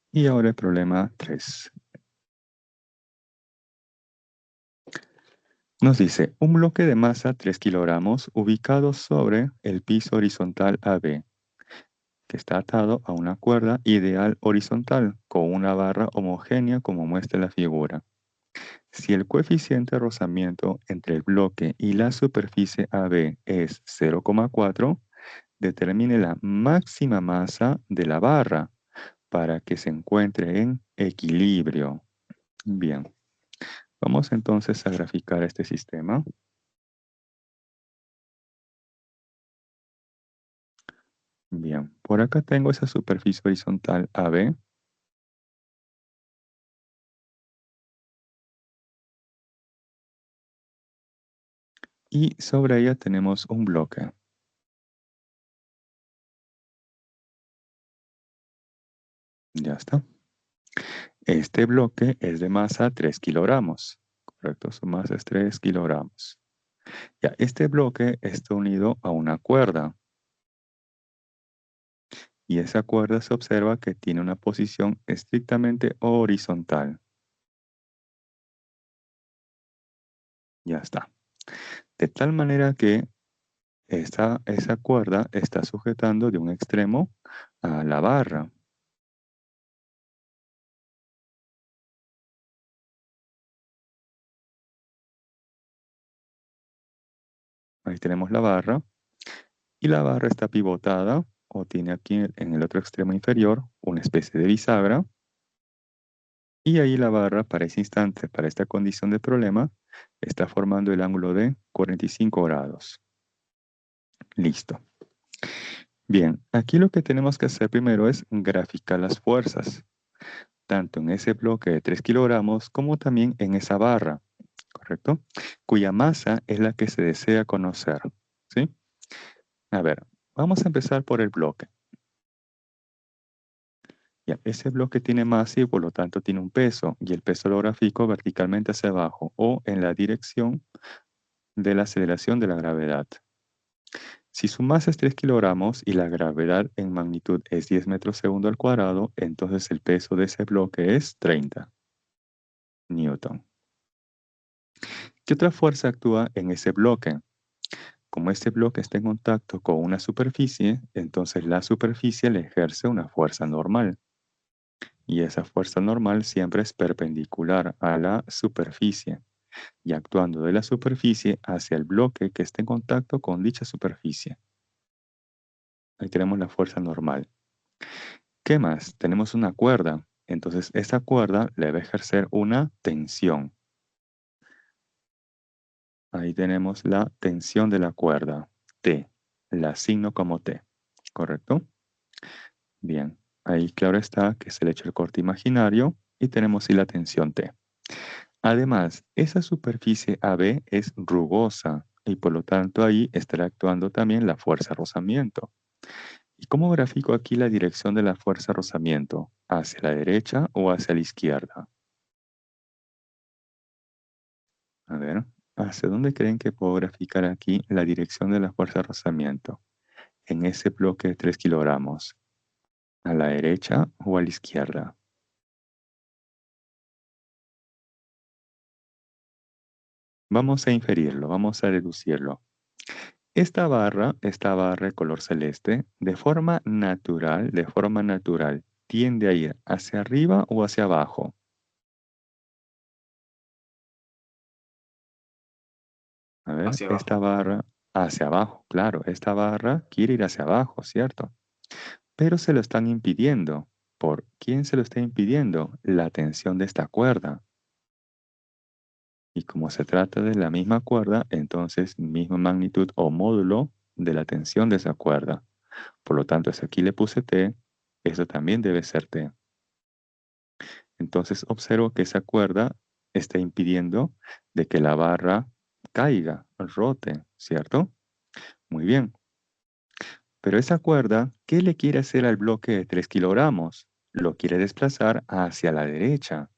Y ahora el problema 3. Nos dice, un bloque de masa 3 kilogramos ubicado sobre el piso horizontal AB, que está atado a una cuerda ideal horizontal con una barra homogénea como muestra la figura. Si el coeficiente de rozamiento entre el bloque y la superficie AB es 0,4, determine la máxima masa de la barra para que se encuentre en equilibrio. Bien, vamos entonces a graficar este sistema. Bien, por acá tengo esa superficie horizontal AB. Y sobre ella tenemos un bloque. Ya está. Este bloque es de masa 3 kilogramos. Correcto, su masa es 3 kilogramos. Ya, este bloque está unido a una cuerda. Y esa cuerda se observa que tiene una posición estrictamente horizontal. Ya está. De tal manera que esa cuerda está sujetando de un extremo a la barra. Ahí tenemos la barra. Y la barra está pivotada o tiene aquí en el otro extremo inferior una especie de bisagra. Y ahí la barra para ese instante, para esta condición de problema, está formando el ángulo de 45 grados. Listo. Bien, aquí lo que tenemos que hacer primero es graficar las fuerzas, tanto en ese bloque de 3 kilogramos como también en esa barra, ¿correcto? Cuya masa es la que se desea conocer, ¿sí? A ver, vamos a empezar por el bloque. Ya, ese bloque tiene masa y por lo tanto tiene un peso, y el peso lo grafico verticalmente hacia abajo o en la dirección de la aceleración de la gravedad. Si su masa es 3 kilogramos y la gravedad en magnitud es 10 metros segundo al cuadrado, entonces el peso de ese bloque es 30 newton. ¿Qué otra fuerza actúa en ese bloque? Como este bloque está en contacto con una superficie, entonces la superficie le ejerce una fuerza normal. Y esa fuerza normal siempre es perpendicular a la superficie y actuando de la superficie hacia el bloque que está en contacto con dicha superficie. Ahí tenemos la fuerza normal. ¿Qué más? Tenemos una cuerda. Entonces esa cuerda le va a ejercer una tensión. Ahí tenemos la tensión de la cuerda, T. La asigno como T. ¿Correcto? Bien. Ahí claro está que se le echa el corte imaginario y tenemos ahí la tensión T. Además, esa superficie AB es rugosa y por lo tanto ahí estará actuando también la fuerza de rozamiento. ¿Y cómo grafico aquí la dirección de la fuerza de rozamiento? ¿Hacia la derecha o hacia la izquierda? A ver, ¿hacia dónde creen que puedo graficar aquí la dirección de la fuerza de rozamiento? En ese bloque de 3 kilogramos. ¿A la derecha o a la izquierda? Vamos a inferirlo, vamos a deducirlo. Esta barra de color celeste, de forma natural, tiende a ir hacia arriba o hacia abajo. A ver, Hacia abajo. esta barra hacia abajo, claro, esta barra quiere ir hacia abajo, ¿cierto? Pero se lo están impidiendo. ¿Por quién se lo está impidiendo? La tensión de esta cuerda. Y como se trata de la misma cuerda, entonces misma magnitud o módulo de la tensión de esa cuerda. Por lo tanto, si aquí le puse T, eso también debe ser T. Entonces observo que esa cuerda está impidiendo de que la barra caiga, rote, ¿cierto? Muy bien. Pero esa cuerda, ¿qué le quiere hacer al bloque de 3 kilogramos? Lo quiere desplazar hacia la derecha.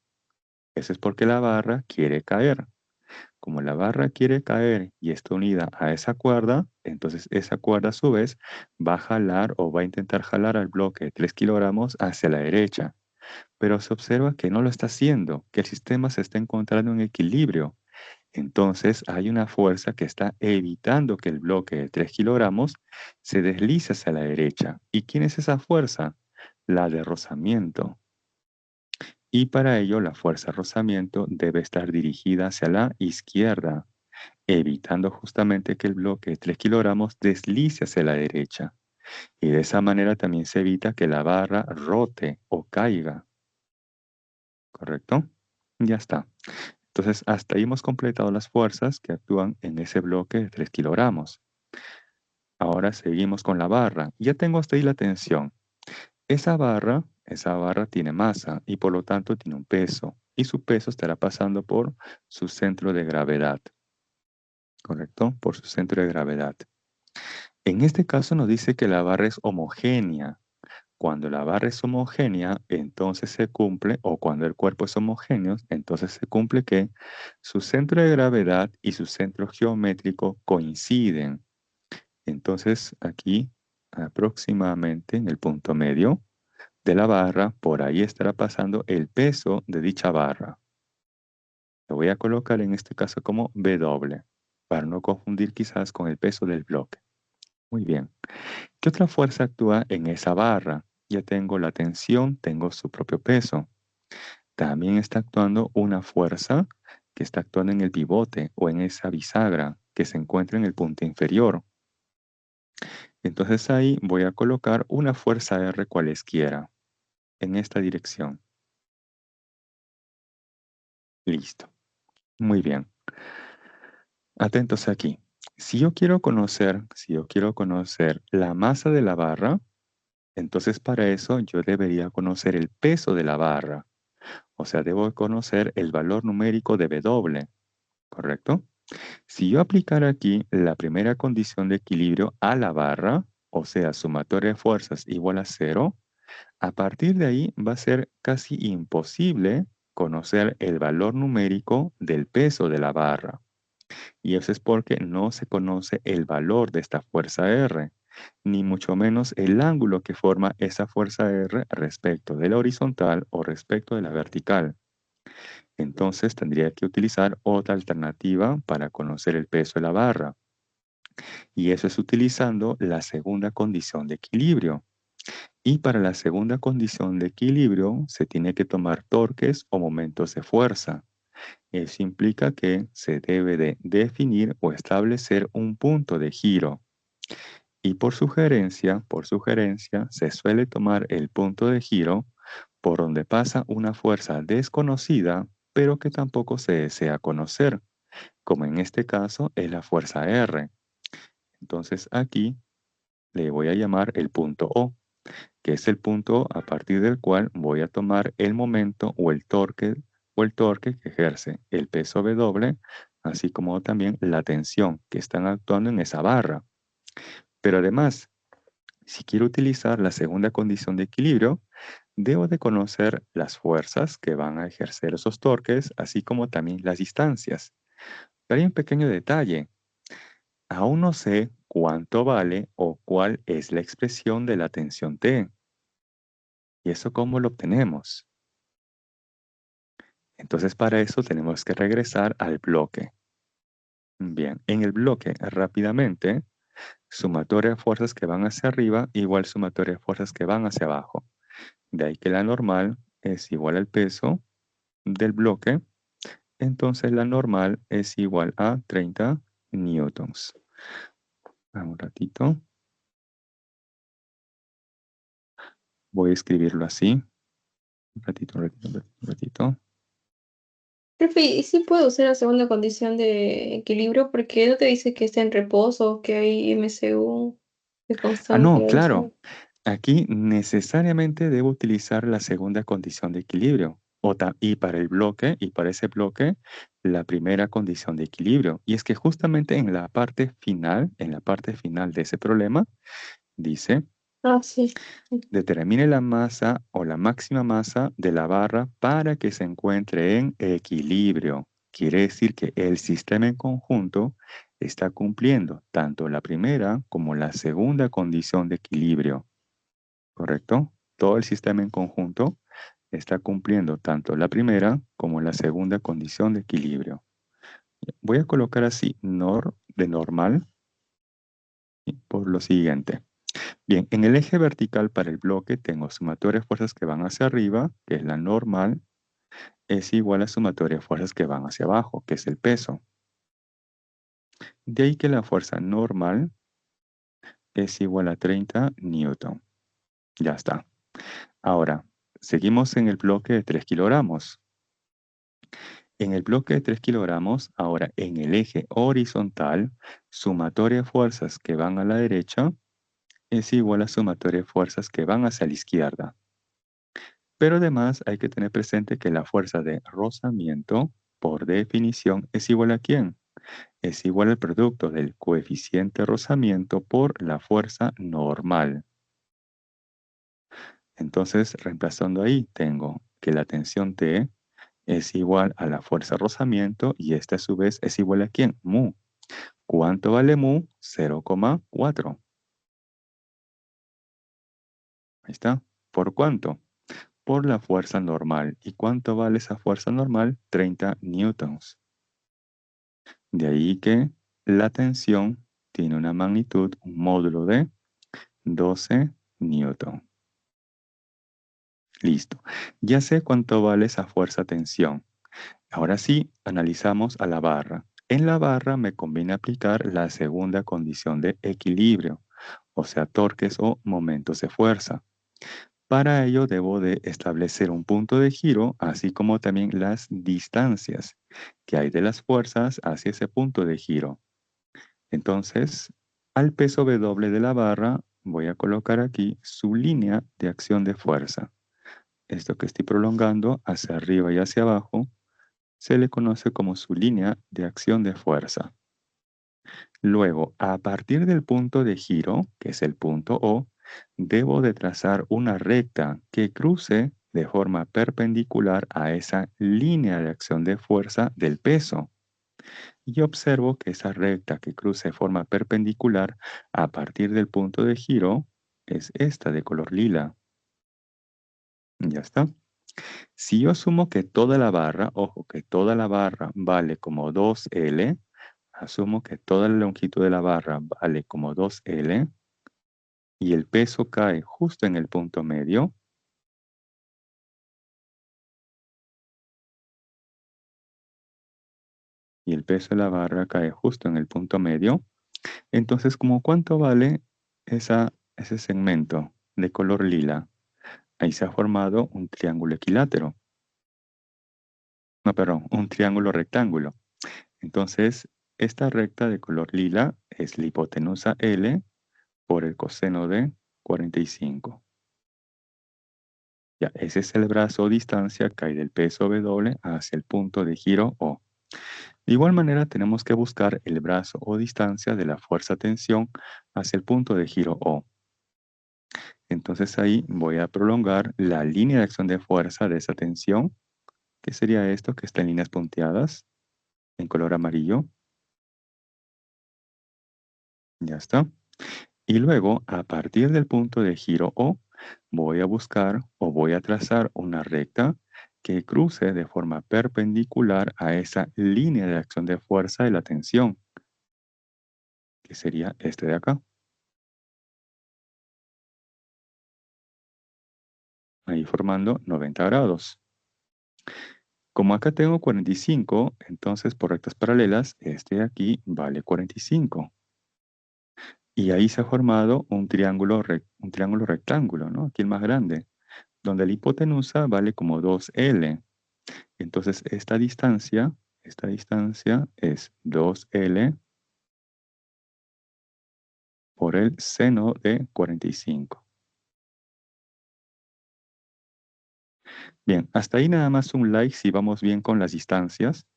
Eso es porque la barra quiere caer. Como la barra quiere caer y está unida a esa cuerda, entonces esa cuerda a su vez va a jalar o va a intentar jalar al bloque de 3 kilogramos hacia la derecha. Pero se observa que no lo está haciendo, que el sistema se está encontrando en equilibrio. Entonces hay una fuerza que está evitando que el bloque de 3 kilogramos se deslice hacia la derecha. ¿Y quién es esa fuerza? La de rozamiento. Y para ello la fuerza de rozamiento debe estar dirigida hacia la izquierda, evitando justamente que el bloque de 3 kilogramos deslice hacia la derecha. Y de esa manera también se evita que la barra rote o caiga. ¿Correcto? Ya está. Entonces, hasta ahí hemos completado las fuerzas que actúan en ese bloque de 3 kilogramos. Ahora seguimos con la barra. Ya tengo hasta ahí la tensión. Esa barra tiene masa y por lo tanto tiene un peso. Y su peso estará pasando por su centro de gravedad. ¿Correcto? Por su centro de gravedad. En este caso nos dice que la barra es homogénea. Cuando la barra es homogénea, entonces se cumple, o cuando el cuerpo es homogéneo, entonces se cumple que su centro de gravedad y su centro geométrico coinciden. Entonces aquí, aproximadamente en el punto medio de la barra, por ahí estará pasando el peso de dicha barra. Lo voy a colocar en este caso como W, para no confundir quizás con el peso del bloque. Muy bien. ¿Qué otra fuerza actúa en esa barra? Ya tengo la tensión, tengo su propio peso. También está actuando una fuerza que está actuando en el pivote o en esa bisagra que se encuentra en el punto inferior. Entonces ahí voy a colocar una fuerza R cualesquiera en esta dirección. Listo. Muy bien. Atentos aquí. Si yo quiero conocer la masa de la barra, entonces para eso yo debería conocer el peso de la barra. O sea, debo conocer el valor numérico de W, ¿correcto? Si yo aplicara aquí la primera condición de equilibrio a la barra, o sea, sumatoria de fuerzas igual a 0, a partir de ahí va a ser casi imposible conocer el valor numérico del peso de la barra. Y eso es porque no se conoce el valor de esta fuerza R, ni mucho menos el ángulo que forma esa fuerza R respecto de la horizontal o respecto de la vertical. Entonces tendría que utilizar otra alternativa para conocer el peso de la barra. Y eso es utilizando la segunda condición de equilibrio. Y para la segunda condición de equilibrio se tiene que tomar torques o momentos de fuerza. Eso implica que se debe de definir o establecer un punto de giro. Y por sugerencia, se suele tomar el punto de giro por donde pasa una fuerza desconocida, pero que tampoco se desea conocer, como en este caso es la fuerza R. Entonces aquí le voy a llamar el punto O, que es el punto a partir del cual voy a tomar el momento o el torque que ejerce el peso W, así como también la tensión que están actuando en esa barra. Pero además, si quiero utilizar la segunda condición de equilibrio, debo de conocer las fuerzas que van a ejercer esos torques, así como también las distancias. Pero hay un pequeño detalle. Aún no sé cuánto vale o cuál es la expresión de la tensión T. ¿Y eso cómo lo obtenemos? Entonces para eso tenemos que regresar al bloque. Bien, en el bloque rápidamente, sumatoria de fuerzas que van hacia arriba igual sumatoria de fuerzas que van hacia abajo. De ahí que la normal es igual al peso del bloque. Entonces la normal es igual a 30 newtons. Un ratito. Voy a escribirlo así. Un ratito. Profe, ¿y si puedo usar la segunda condición de equilibrio? Porque no te dice que está en reposo, que hay MCU, es No, constante. O sea, claro. Aquí necesariamente debo utilizar la segunda condición de equilibrio. Y para el bloque, y para ese bloque, la primera condición de equilibrio. Y es que justamente en la parte final de ese problema, dice, sí. determine la masa o la máxima masa de la barra para que se encuentre en equilibrio. Quiere decir que el sistema en conjunto está cumpliendo tanto la primera como la segunda condición de equilibrio. ¿Correcto? Todo el sistema en conjunto está cumpliendo tanto la primera como la segunda condición de equilibrio. Voy a colocar así de normal por lo siguiente. Bien, en el eje vertical para el bloque tengo sumatoria de fuerzas que van hacia arriba, que es la normal, es igual a sumatoria de fuerzas que van hacia abajo, que es el peso. De ahí que la fuerza normal es igual a 30 newton. Ya está. Ahora, seguimos en el bloque de 3 kilogramos. En el bloque de 3 kilogramos, ahora en el eje horizontal, sumatoria de fuerzas que van a la derecha es igual a sumatoria de fuerzas que van hacia la izquierda. Pero además hay que tener presente que la fuerza de rozamiento, por definición, es igual a ¿quién? Es igual al producto del coeficiente de rozamiento por la fuerza normal. Entonces, reemplazando ahí, tengo que la tensión T es igual a la fuerza de rozamiento y esta a su vez es igual a ¿quién? Mu. ¿Cuánto vale mu? 0,4. Ahí está. ¿Por cuánto? Por la fuerza normal. ¿Y cuánto vale esa fuerza normal? 30 newtons. De ahí que la tensión tiene una magnitud, un módulo de 12 newton. Listo. Ya sé cuánto vale esa fuerza tensión. Ahora sí, analizamos a la barra. En la barra me conviene aplicar la segunda condición de equilibrio, o sea, torques o momentos de fuerza. Para ello debo de establecer un punto de giro, así como también las distancias que hay de las fuerzas hacia ese punto de giro. Entonces, al peso W de la barra voy a colocar aquí su línea de acción de fuerza. Esto que estoy prolongando hacia arriba y hacia abajo se le conoce como su línea de acción de fuerza. Luego, a partir del punto de giro, que es el punto O, debo de trazar una recta que cruce de forma perpendicular a esa línea de acción de fuerza del peso. Y observo que esa recta que cruce de forma perpendicular a partir del punto de giro es esta de color lila. Ya está. Si yo asumo que toda la barra, ojo, que toda la barra vale como 2L, asumo que toda la longitud de la barra vale como 2L y el peso cae justo en el punto medio, y el peso de la barra cae justo en el punto medio, entonces, ¿como cuánto vale ese segmento de color lila? Ahí se ha formado un triángulo equilátero. No, perdón, un triángulo rectángulo. Entonces, esta recta de color lila es la hipotenusa L por el coseno de 45. Ya, ese es el brazo o distancia que hay del peso W hacia el punto de giro O. De igual manera, tenemos que buscar el brazo o distancia de la fuerza tensión hacia el punto de giro O. Entonces ahí voy a prolongar la línea de acción de fuerza de esa tensión, que sería esto que está en líneas punteadas, en color amarillo. Ya está. Y luego, a partir del punto de giro O, voy a buscar o voy a trazar una recta que cruce de forma perpendicular a esa línea de acción de fuerza de la tensión, que sería este de acá. Ahí formando 90 grados. Como acá tengo 45, entonces por rectas paralelas, este de aquí vale 45. Y ahí se ha formado un triángulo rectángulo, ¿no? Aquí el más grande, donde la hipotenusa vale como 2L. Entonces esta distancia es 2L por el seno de 45. Bien, hasta ahí nada más un like si vamos bien con las distancias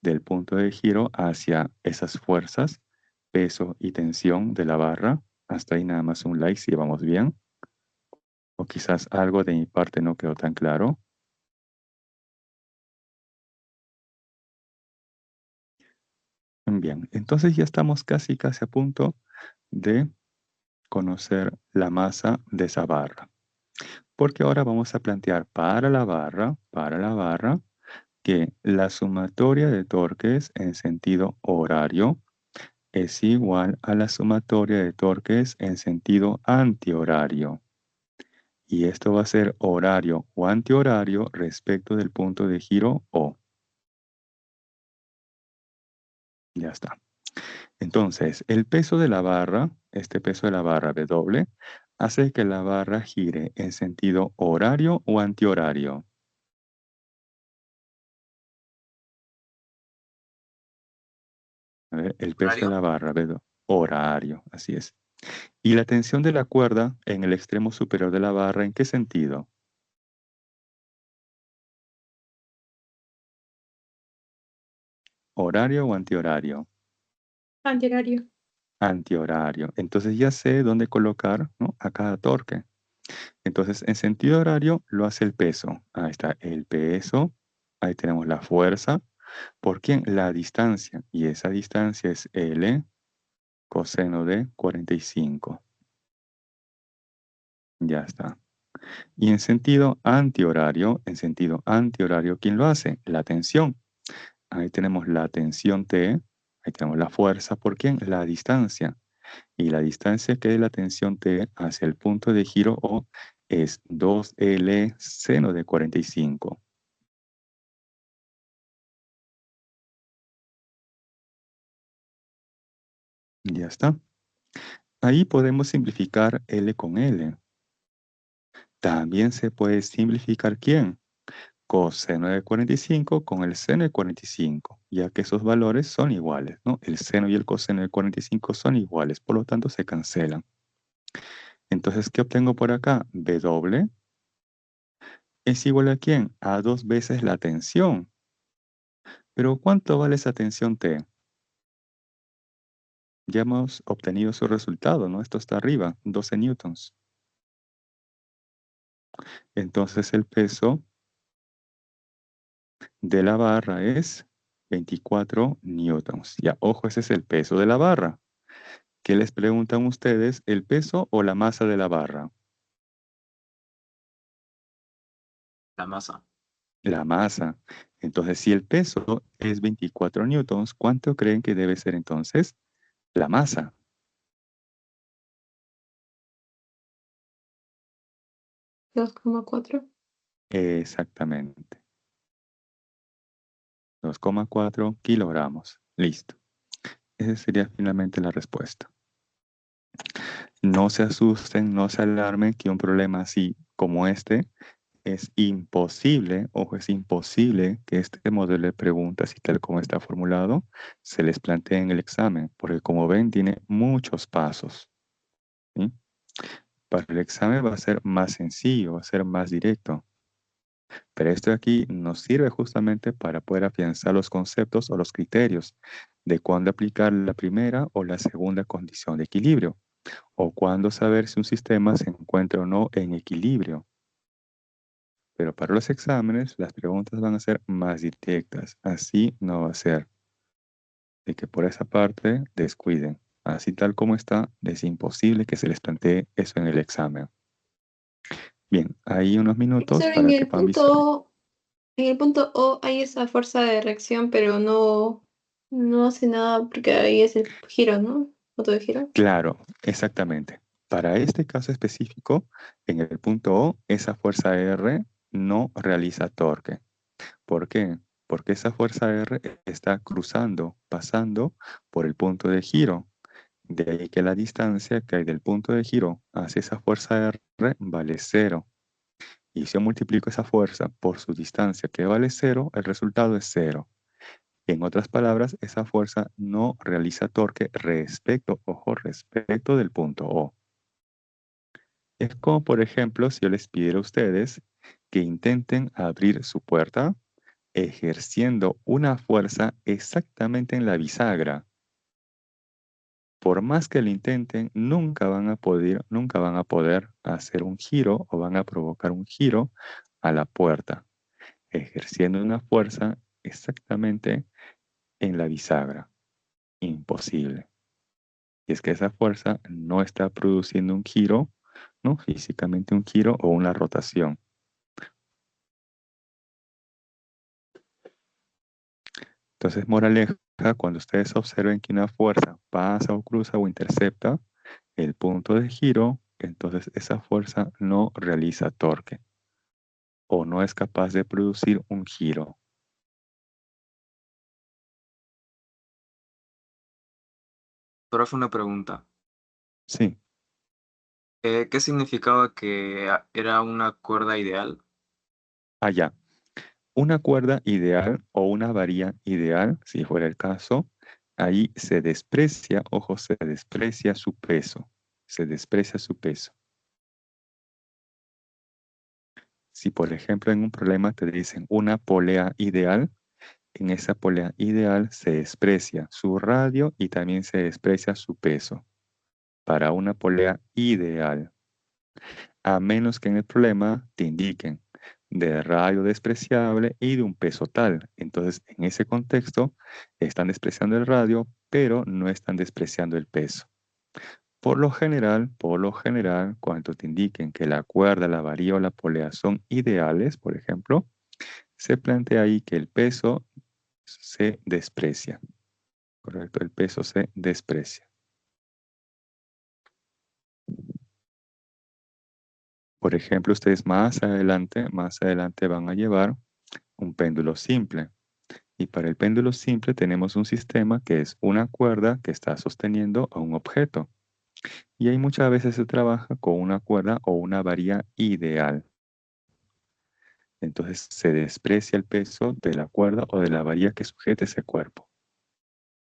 del punto de giro hacia esas fuerzas, peso y tensión de la barra. Hasta ahí nada más un like si vamos bien. O quizás algo de mi parte no quedó tan claro. Bien, entonces ya estamos casi a punto de conocer la masa de esa barra. Porque ahora vamos a plantear para la barra, que la sumatoria de torques en sentido horario es igual a la sumatoria de torques en sentido antihorario. Y esto va a ser horario o antihorario respecto del punto de giro O. Ya está. Entonces, el peso de la barra, este peso de la barra W, hace que la barra gire en sentido horario o antihorario. A ver, el peso de la barra, horario, así es. Y la tensión de la cuerda en el extremo superior de la barra, ¿en qué sentido? ¿Horario o antihorario? Antihorario. Antihorario. Entonces ya sé dónde colocar, ¿no?, a cada torque. Entonces, en sentido horario lo hace el peso. Ahí está el peso. Ahí tenemos la fuerza. ¿Por quién? La distancia. Y esa distancia es L coseno de 45. Ya está. Y en sentido antihorario, ¿quién lo hace? La tensión. Ahí tenemos la tensión T. Ahí tenemos la fuerza. ¿Por quién? La distancia. Y la distancia que es la tensión T hacia el punto de giro O es 2L seno de 45. Ya está. Ahí podemos simplificar L con L. También se puede simplificar ¿quién? Coseno de 45 con el seno de 45, ya que esos valores son iguales, ¿no? El seno y el coseno de 45 son iguales, por lo tanto se cancelan. Entonces, ¿qué obtengo por acá? W es igual a ¿quién? A 2 veces la tensión. Pero ¿cuánto vale esa tensión T? Ya hemos obtenido su resultado, ¿no? Esto está arriba, 12 newtons. Entonces el peso de la barra es 24 newtons. Ya, ojo, ese es el peso de la barra. ¿Qué les preguntan ustedes? ¿El peso o la masa de la barra? La masa. La masa. Entonces, si el peso es 24 newtons, ¿cuánto creen que debe ser entonces la masa? 2,4. Exactamente. 2,4 kilogramos. Listo. Esa sería finalmente la respuesta. No se asusten, no se alarmen que un problema así como este es imposible, ojo, es imposible que este modelo de preguntas y tal como está formulado se les plantee en el examen, porque como ven tiene muchos pasos, ¿sí? Para el examen va a ser más sencillo, va a ser más directo. Pero esto de aquí nos sirve justamente para poder afianzar los conceptos o los criterios de cuándo aplicar la primera o la segunda condición de equilibrio, o cuándo saber si un sistema se encuentra o no en equilibrio. Pero para los exámenes, las preguntas van a ser más directas. Así no va a ser. De que por esa parte descuiden. Así tal como está, es imposible que se les plantee eso en el examen. Bien, ahí unos minutos Profesor, para que puedan visualizar. En el punto O hay esa fuerza de reacción, pero no hace nada porque ahí es el giro, ¿no? Punto de giro. Claro, exactamente. Para este caso específico, en el punto O, esa fuerza R no realiza torque. ¿Por qué? Porque esa fuerza R está cruzando, pasando por el punto de giro. De ahí que la distancia que hay del punto de giro hacia esa fuerza R vale 0. Y si yo multiplico esa fuerza por su distancia que vale 0, el resultado es 0. En otras palabras, esa fuerza no realiza torque respecto, ojo, respecto del punto O. Es como, por ejemplo, si yo les pidiera a ustedes que intenten abrir su puerta ejerciendo una fuerza exactamente en la bisagra. Por más que lo intenten, nunca van a poder hacer un giro o van a provocar un giro a la puerta, ejerciendo una fuerza exactamente en la bisagra. Imposible. Y es que esa fuerza no está produciendo un giro, ¿no? Físicamente un giro o una rotación. Entonces, moraleja, cuando ustedes observen que una fuerza pasa o cruza o intercepta el punto de giro, entonces esa fuerza no realiza torque o no es capaz de producir un giro. Profe, una pregunta. Sí, ¿Qué significaba que era una cuerda ideal? allá. Una cuerda ideal o una varilla ideal, si fuera el caso, ahí se desprecia, ojo, se desprecia su peso. Se desprecia su peso. Si, por ejemplo, en un problema te dicen una polea ideal, en esa polea ideal se desprecia su radio y también se desprecia su peso para una polea ideal, a menos que en el problema te indiquen de radio despreciable y de un peso tal. Entonces, en ese contexto, están despreciando el radio, pero no están despreciando el peso. Por lo general, cuando te indiquen que la cuerda, la varilla o la polea son ideales, por ejemplo, se plantea ahí que el peso se desprecia. Correcto, el peso se desprecia. Por ejemplo, ustedes más adelante van a llevar un péndulo simple. Y para el péndulo simple tenemos un sistema que es una cuerda que está sosteniendo a un objeto. Y ahí muchas veces se trabaja con una cuerda o una varilla ideal. Entonces se desprecia el peso de la cuerda o de la varilla que sujete ese cuerpo.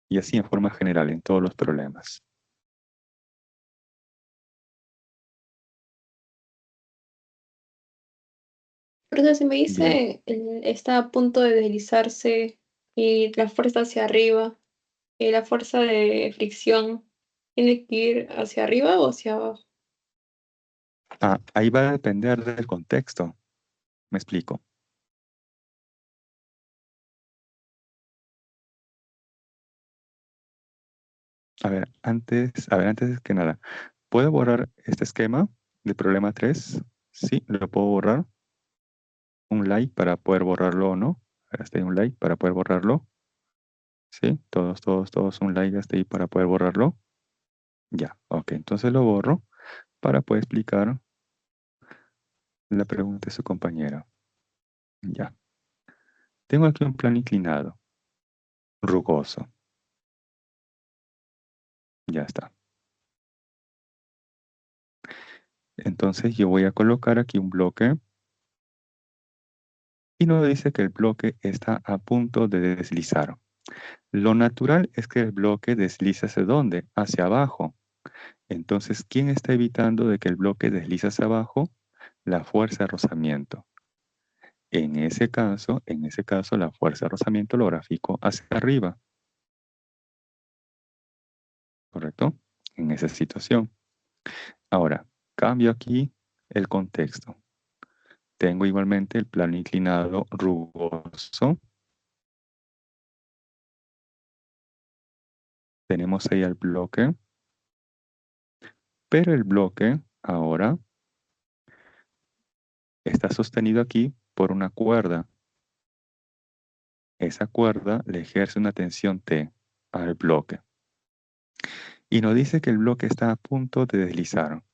Y así en forma general en todos los problemas. Pero o sea, si me Bien. dice está a punto de deslizarse y la fuerza hacia arriba y la fuerza de fricción tiene que ir hacia arriba o hacia abajo. Ah, ahí va a depender del contexto. Me explico. Antes que nada, ¿puedo borrar este esquema de problema 3? Sí, lo puedo borrar. Un like para poder borrarlo o no. Hasta ahí un like para poder borrarlo. Sí, todos un like hasta ahí para poder borrarlo. Ya, ok, entonces lo borro para poder explicar la pregunta de su compañera. Ya, tengo aquí un plano inclinado, rugoso. Ya está. Entonces yo voy a colocar aquí un bloque y nos dice que el bloque está a punto de deslizar. Lo natural es que el bloque deslice hacia dónde? Hacia abajo. Entonces, ¿quién está evitando de que el bloque deslice hacia abajo? La fuerza de rozamiento. En ese caso, la fuerza de rozamiento lo grafico hacia arriba. ¿Correcto? En esa situación. Ahora, cambio aquí el contexto. Tengo igualmente el plano inclinado rugoso. Tenemos ahí el bloque. Pero el bloque ahora está sostenido aquí por una cuerda. Esa cuerda le ejerce una tensión T al bloque. Y nos dice que el bloque está a punto de deslizar.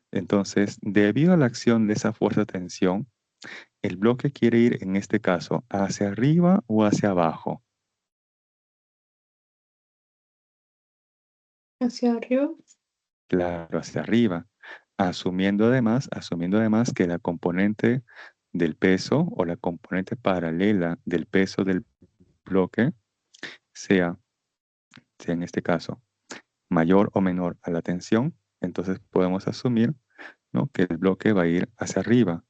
Entonces, debido a la acción de esa fuerza de tensión, el bloque quiere ir, en este caso, hacia arriba o hacia abajo. Hacia arriba. Claro, hacia arriba. Asumiendo además que la componente del peso o la componente paralela del peso del bloque sea en este caso mayor o menor a la tensión, entonces podemos asumir, ¿no?, que el bloque va a ir hacia arriba.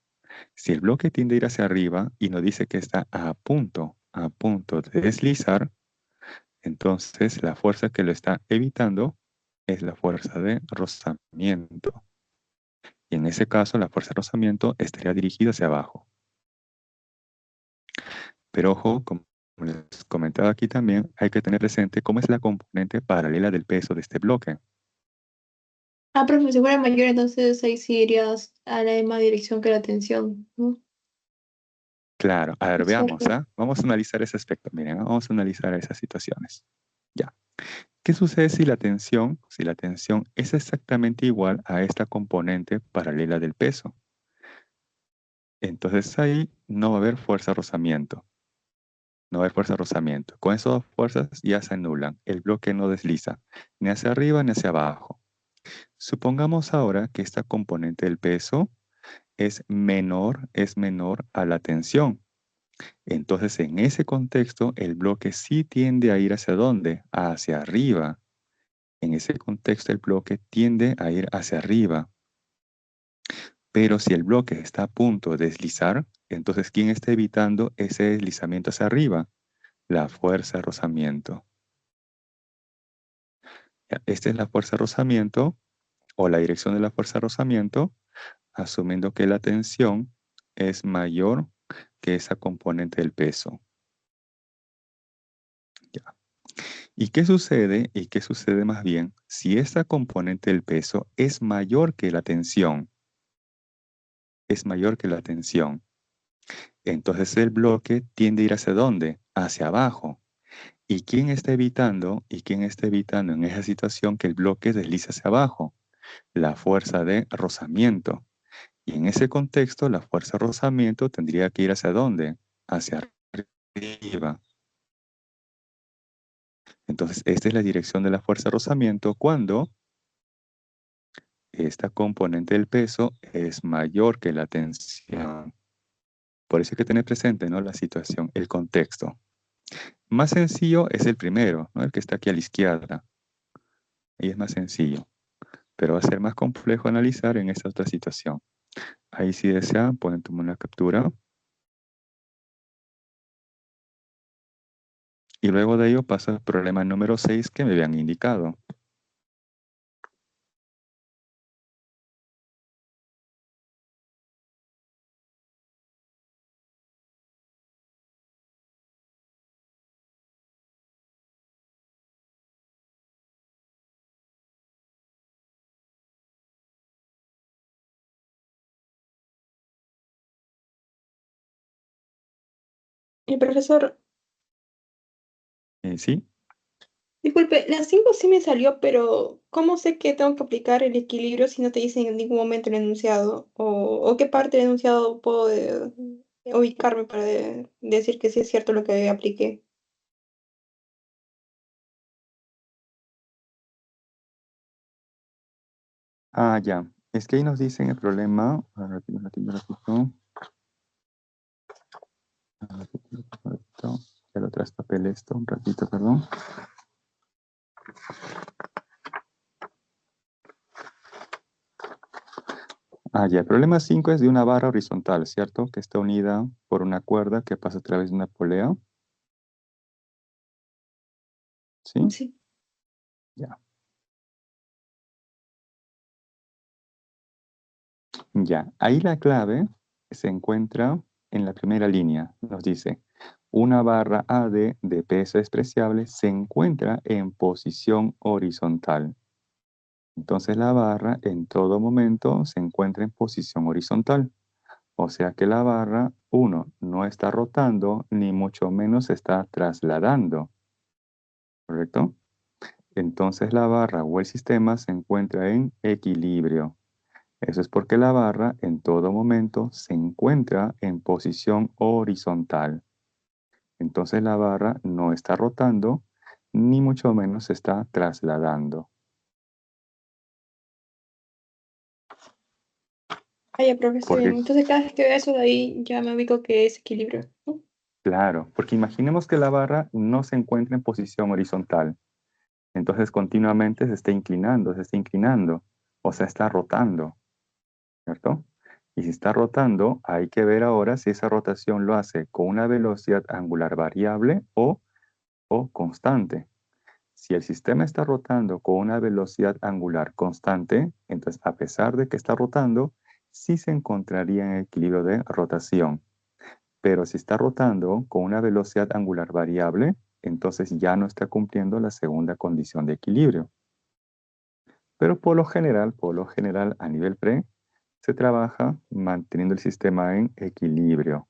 Si el bloque tiende a ir hacia arriba y nos dice que está a punto de deslizar, entonces la fuerza que lo está evitando es la fuerza de rozamiento. Y en ese caso la fuerza de rozamiento estaría dirigida hacia abajo. Pero ojo, como les comentaba aquí también, hay que tener presente cómo es la componente paralela del peso de este bloque. Ah, pero si fuera mayor, entonces ahí sí irías a la misma dirección que la tensión, ¿no? Claro, a ver, Hacia veamos, arriba. ¿ah? Vamos a analizar ese aspecto. Miren, vamos a analizar esas situaciones. Ya. ¿Qué sucede si la tensión es exactamente igual a esta componente paralela del peso? Entonces ahí no va a haber fuerza de rozamiento. No hay fuerza de rozamiento. Con esas dos fuerzas ya se anulan. El bloque no desliza ni hacia arriba ni hacia abajo. Supongamos ahora que esta componente del peso es menor a la tensión. Entonces, en ese contexto, el bloque sí tiende a ir ¿hacia dónde? Hacia arriba. En ese contexto, el bloque tiende a ir hacia arriba. Pero si el bloque está a punto de deslizar, entonces, ¿quién está evitando ese deslizamiento hacia arriba? La fuerza de rozamiento. Ya, esta es la fuerza de rozamiento o la dirección de la fuerza de rozamiento, asumiendo que la tensión es mayor que esa componente del peso. Ya. ¿Y qué sucede? ¿Y qué sucede más bien si esta componente del peso es mayor que la tensión? Es mayor que la tensión. Entonces el bloque tiende a ir ¿hacia dónde? Hacia abajo. ¿Y quién está evitando? ¿Y quién está evitando en esa situación que el bloque deslice hacia abajo? La fuerza de rozamiento. Y en ese contexto, la fuerza de rozamiento tendría que ir ¿hacia dónde? Hacia arriba. Entonces, esta es la dirección de la fuerza de rozamiento cuando esta componente del peso es mayor que la tensión. Por eso hay que tener presente, ¿no? La situación, el contexto. Más sencillo es el primero, ¿no? El que está aquí a la izquierda. Ahí es más sencillo. Pero va a ser más complejo analizar en esta otra situación. Ahí si desean, pueden tomar una captura. Y luego de ello pasa al problema número 6 que me habían indicado. El profesor, ¿Sí? disculpe, la 5 sí me salió, pero ¿cómo sé que tengo que aplicar el equilibrio si no te dicen en ningún momento el enunciado? ¿O qué parte del enunciado puedo ubicarme para decir que sí es cierto lo que apliqué? Ah, ya. Es que ahí nos dicen el problema. Un ratito, un ratito, un ratito. Un ratito, un ratito. Ya lo traspapelé esto, un ratito, perdón. Ah, ya. El problema 5 es de una barra horizontal, ¿cierto? Que está unida por una cuerda que pasa a través de una polea. ¿Sí? Sí. Ya. Ya. Ahí la clave se encuentra en la primera línea. Nos dice, una barra AD de peso despreciable se encuentra en posición horizontal. Entonces la barra en todo momento se encuentra en posición horizontal. O sea que la barra, uno, no está rotando ni mucho menos se está trasladando. ¿Correcto? Entonces la barra o el sistema se encuentra en equilibrio. Eso es porque la barra en todo momento se encuentra en posición horizontal. Entonces la barra no está rotando ni mucho menos se está trasladando. Ah, ya, profe, está bien. Porque Entonces cada vez que veo eso de ahí ya me ubico que es equilibrio, ¿no? claro, porque imaginemos que la barra no se encuentra en posición horizontal. Entonces continuamente se está inclinando, o se está rotando, ¿cierto? Y si está rotando, hay que ver ahora si esa rotación lo hace con una velocidad angular variable o constante. Si el sistema está rotando con una velocidad angular constante, entonces a pesar de que está rotando, sí se encontraría en equilibrio de rotación. Pero si está rotando con una velocidad angular variable, entonces ya no está cumpliendo la segunda condición de equilibrio. Pero por lo general a nivel pre, se trabaja manteniendo el sistema en equilibrio.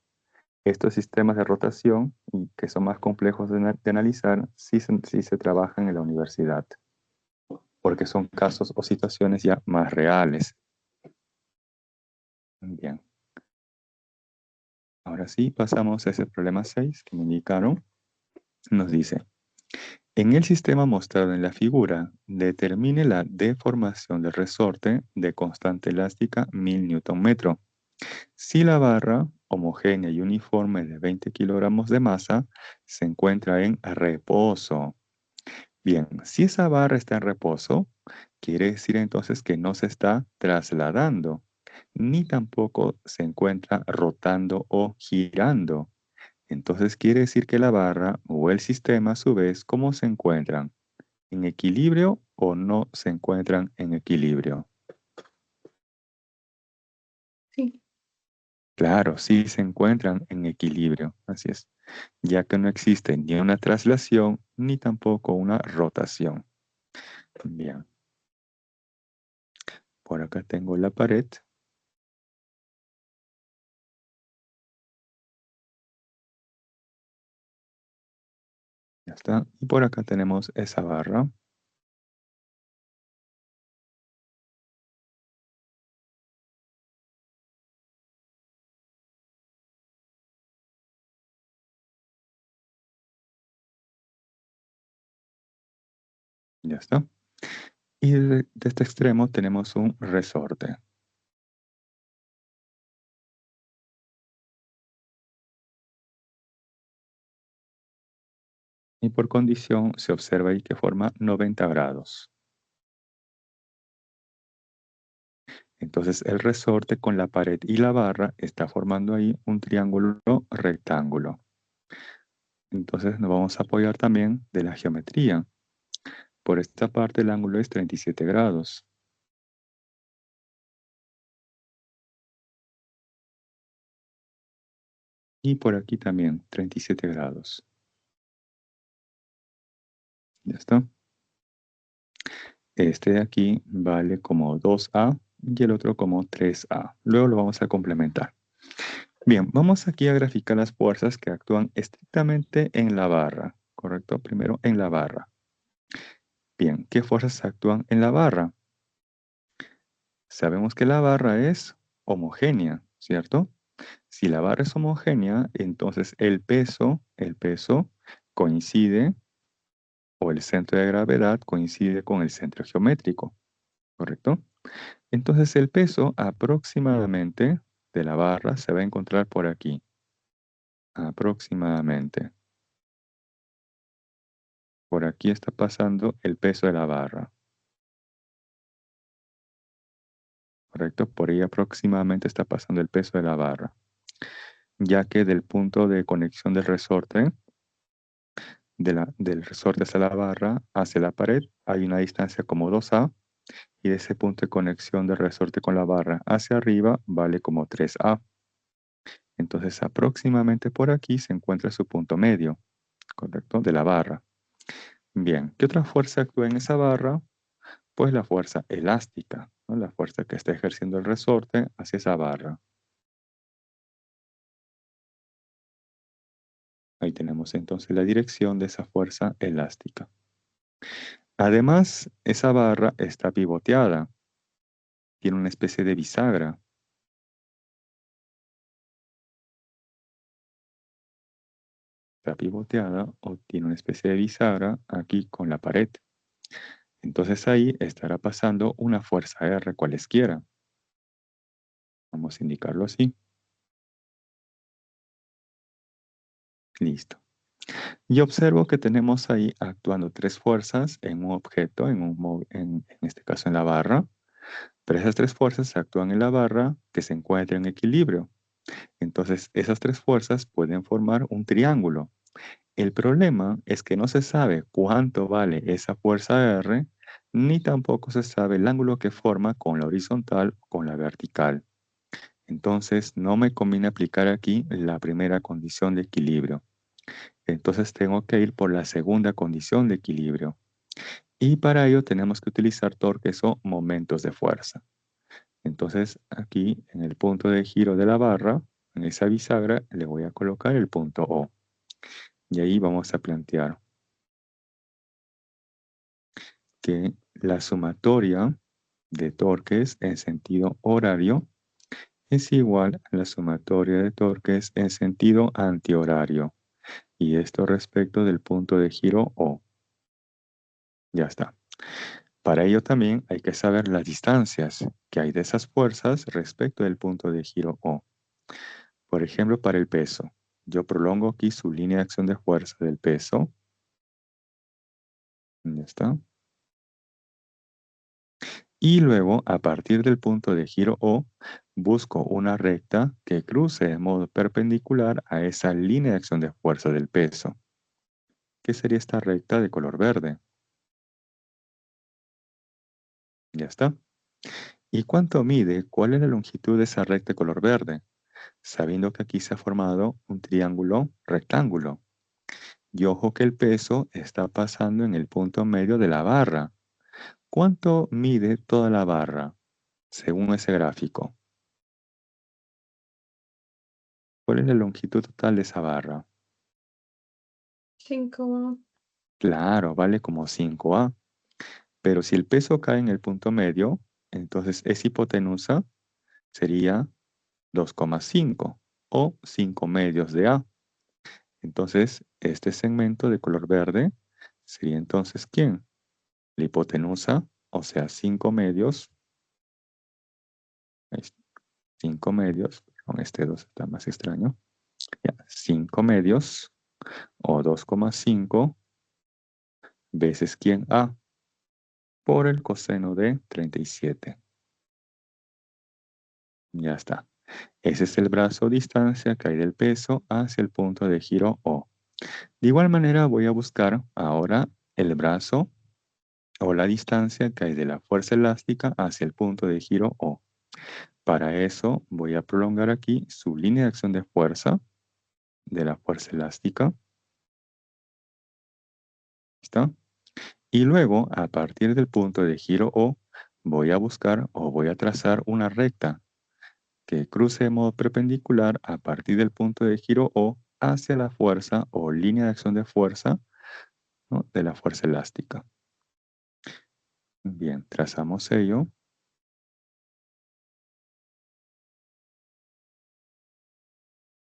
Estos sistemas de rotación, y que son más complejos de analizar, sí se trabajan en la universidad, porque son casos o situaciones ya más reales. Bien. Ahora sí, pasamos a ese problema 6 que me indicaron. nos dice, en el sistema mostrado en la figura, determine la deformación del resorte de constante elástica 1000 Nm. Si la barra, homogénea y uniforme de 20 kilogramos de masa, se encuentra en reposo. Bien, si esa barra está en reposo, quiere decir entonces que no se está trasladando, ni tampoco se encuentra rotando o girando. Entonces quiere decir que la barra o el sistema a su vez, ¿cómo se encuentran? ¿En equilibrio o no se encuentran en equilibrio? Sí. Claro, sí se encuentran en equilibrio, así es, ya que no existe ni una traslación ni tampoco una rotación. Bien, por acá tengo la pared. Ya está. Y por acá tenemos esa barra. Ya está. Y de este extremo tenemos un resorte. Y por condición se observa ahí que forma 90 grados. Entonces el resorte con la pared y la barra está formando ahí un triángulo rectángulo. Entonces nos vamos a apoyar también de la geometría. Por esta parte el ángulo es 37 grados. Y por aquí también 37 grados. Ya está. Este de aquí vale como 2A y el otro como 3A. Luego lo vamos a complementar. Bien, vamos aquí a graficar las fuerzas que actúan estrictamente en la barra, ¿correcto? Primero en la barra. Bien, ¿qué fuerzas actúan en la barra? Sabemos que la barra es homogénea, ¿cierto? Si la barra es homogénea, entonces el peso coincide, o el centro de gravedad coincide con el centro geométrico, ¿correcto? Entonces el peso aproximadamente de la barra se va a encontrar por aquí. Aproximadamente. Por aquí está pasando el peso de la barra. ¿Correcto? Por ahí aproximadamente está pasando el peso de la barra. Ya que del punto de conexión del resorte, del resorte hacia la barra, hacia la pared, hay una distancia como 2A. Y ese punto de conexión del resorte con la barra hacia arriba vale como 3A. Entonces aproximadamente por aquí se encuentra su punto medio, ¿correcto? De la barra. Bien, ¿qué otra fuerza actúa en esa barra? Pues la fuerza elástica, ¿no? La fuerza que está ejerciendo el resorte hacia esa barra. Ahí tenemos entonces la dirección de esa fuerza elástica. Además, esa barra está pivoteada. Tiene una especie de bisagra. Está pivoteada o tiene una especie de bisagra aquí con la pared. Entonces ahí estará pasando una fuerza R cualesquiera. Vamos a indicarlo así. Listo. Y observo que tenemos ahí actuando tres fuerzas en un objeto, en este caso en la barra. Pero esas tres fuerzas actúan en la barra que se encuentra en equilibrio. Entonces esas tres fuerzas pueden formar un triángulo. El problema es que no se sabe cuánto vale esa fuerza R, ni tampoco se sabe el ángulo que forma con la horizontal o con la vertical. Entonces no me conviene aplicar aquí la primera condición de equilibrio. Entonces tengo que ir por la segunda condición de equilibrio. Y para ello tenemos que utilizar torques o momentos de fuerza. Entonces aquí en el punto de giro de la barra, en esa bisagra, le voy a colocar el punto O. Y ahí vamos a plantear que la sumatoria de torques en sentido horario es igual a la sumatoria de torques en sentido antihorario. Y esto respecto del punto de giro O. Ya está. Para ello también hay que saber las distancias que hay de esas fuerzas respecto del punto de giro O. Por ejemplo, para el peso. Yo prolongo aquí su línea de acción de fuerza del peso. Ya está. Y luego, a partir del punto de giro O, busco una recta que cruce de modo perpendicular a esa línea de acción de fuerza del peso. ¿Qué sería esta recta de color verde? Ya está. ¿Y cuánto mide? ¿Cuál es la longitud de esa recta de color verde? Sabiendo que aquí se ha formado un triángulo rectángulo. Y ojo que el peso está pasando en el punto medio de la barra. ¿Cuánto mide toda la barra según ese gráfico? ¿Cuál es la longitud total de esa barra? 5. Claro, vale como 5A. Pero si el peso cae en el punto medio, entonces esa hipotenusa sería 2,5 o 5 medios de A. Entonces, este segmento de color verde sería entonces ¿quién? La hipotenusa, o sea, 5 medios. 5 medios, con este 2 está más extraño. Ya, 5 medios o 2,5 veces ¿quién? A por el coseno de 37. Ya está. Ese es el brazo o distancia que hay del peso hacia el punto de giro O. De igual manera voy a buscar ahora el brazo o la distancia que hay de la fuerza elástica hacia el punto de giro O. Para eso voy a prolongar aquí su línea de acción de fuerza de la fuerza elástica. ¿Está? Y luego, a partir del punto de giro O, voy a buscar o voy a trazar una recta que cruce de modo perpendicular a partir del punto de giro O hacia la fuerza o línea de acción de fuerza, ¿no?, de la fuerza elástica. Bien, trazamos ello.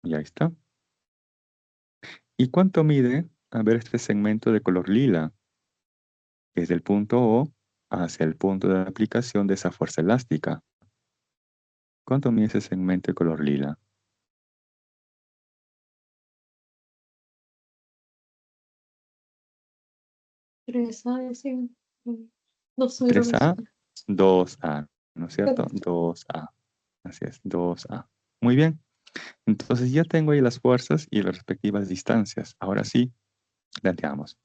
Y ahí está. ¿Y cuánto mide? A ver, este segmento de color lila. Desde el punto O hacia el punto de aplicación de esa fuerza elástica. ¿Cuánto mide ese segmento de color lila? 3A, sí. 2 creo que 3A, 2A, ¿no es cierto? 2A. Así es, 2A. Muy bien. Entonces ya tengo ahí las fuerzas y las respectivas distancias. Ahora sí, planteamos.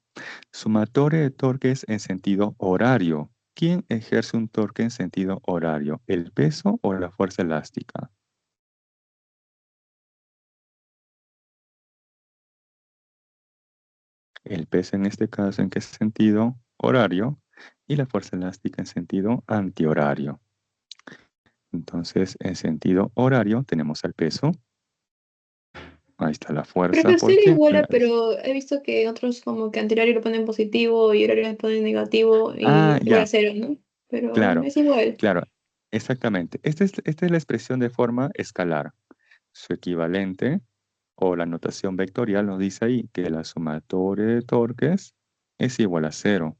Sumatoria de torques en sentido horario. ¿Quién ejerce un torque en sentido horario? ¿El peso o la fuerza elástica? El peso en este caso, ¿en qué sentido? Horario. Y la fuerza elástica en sentido antihorario. Entonces, en sentido horario tenemos al peso. Ahí está la fuerza. ¿Por Profesor qué? iguala, pero he visto que otros como que antihorario lo ponen positivo y horario lo ponen negativo Ah, y igual a ya, 0, ¿no? Pero claro, es igual. claro, exactamente. Esta es la expresión de forma escalar. Su equivalente o la notación vectorial nos dice ahí que la sumatoria de torques es igual a 0.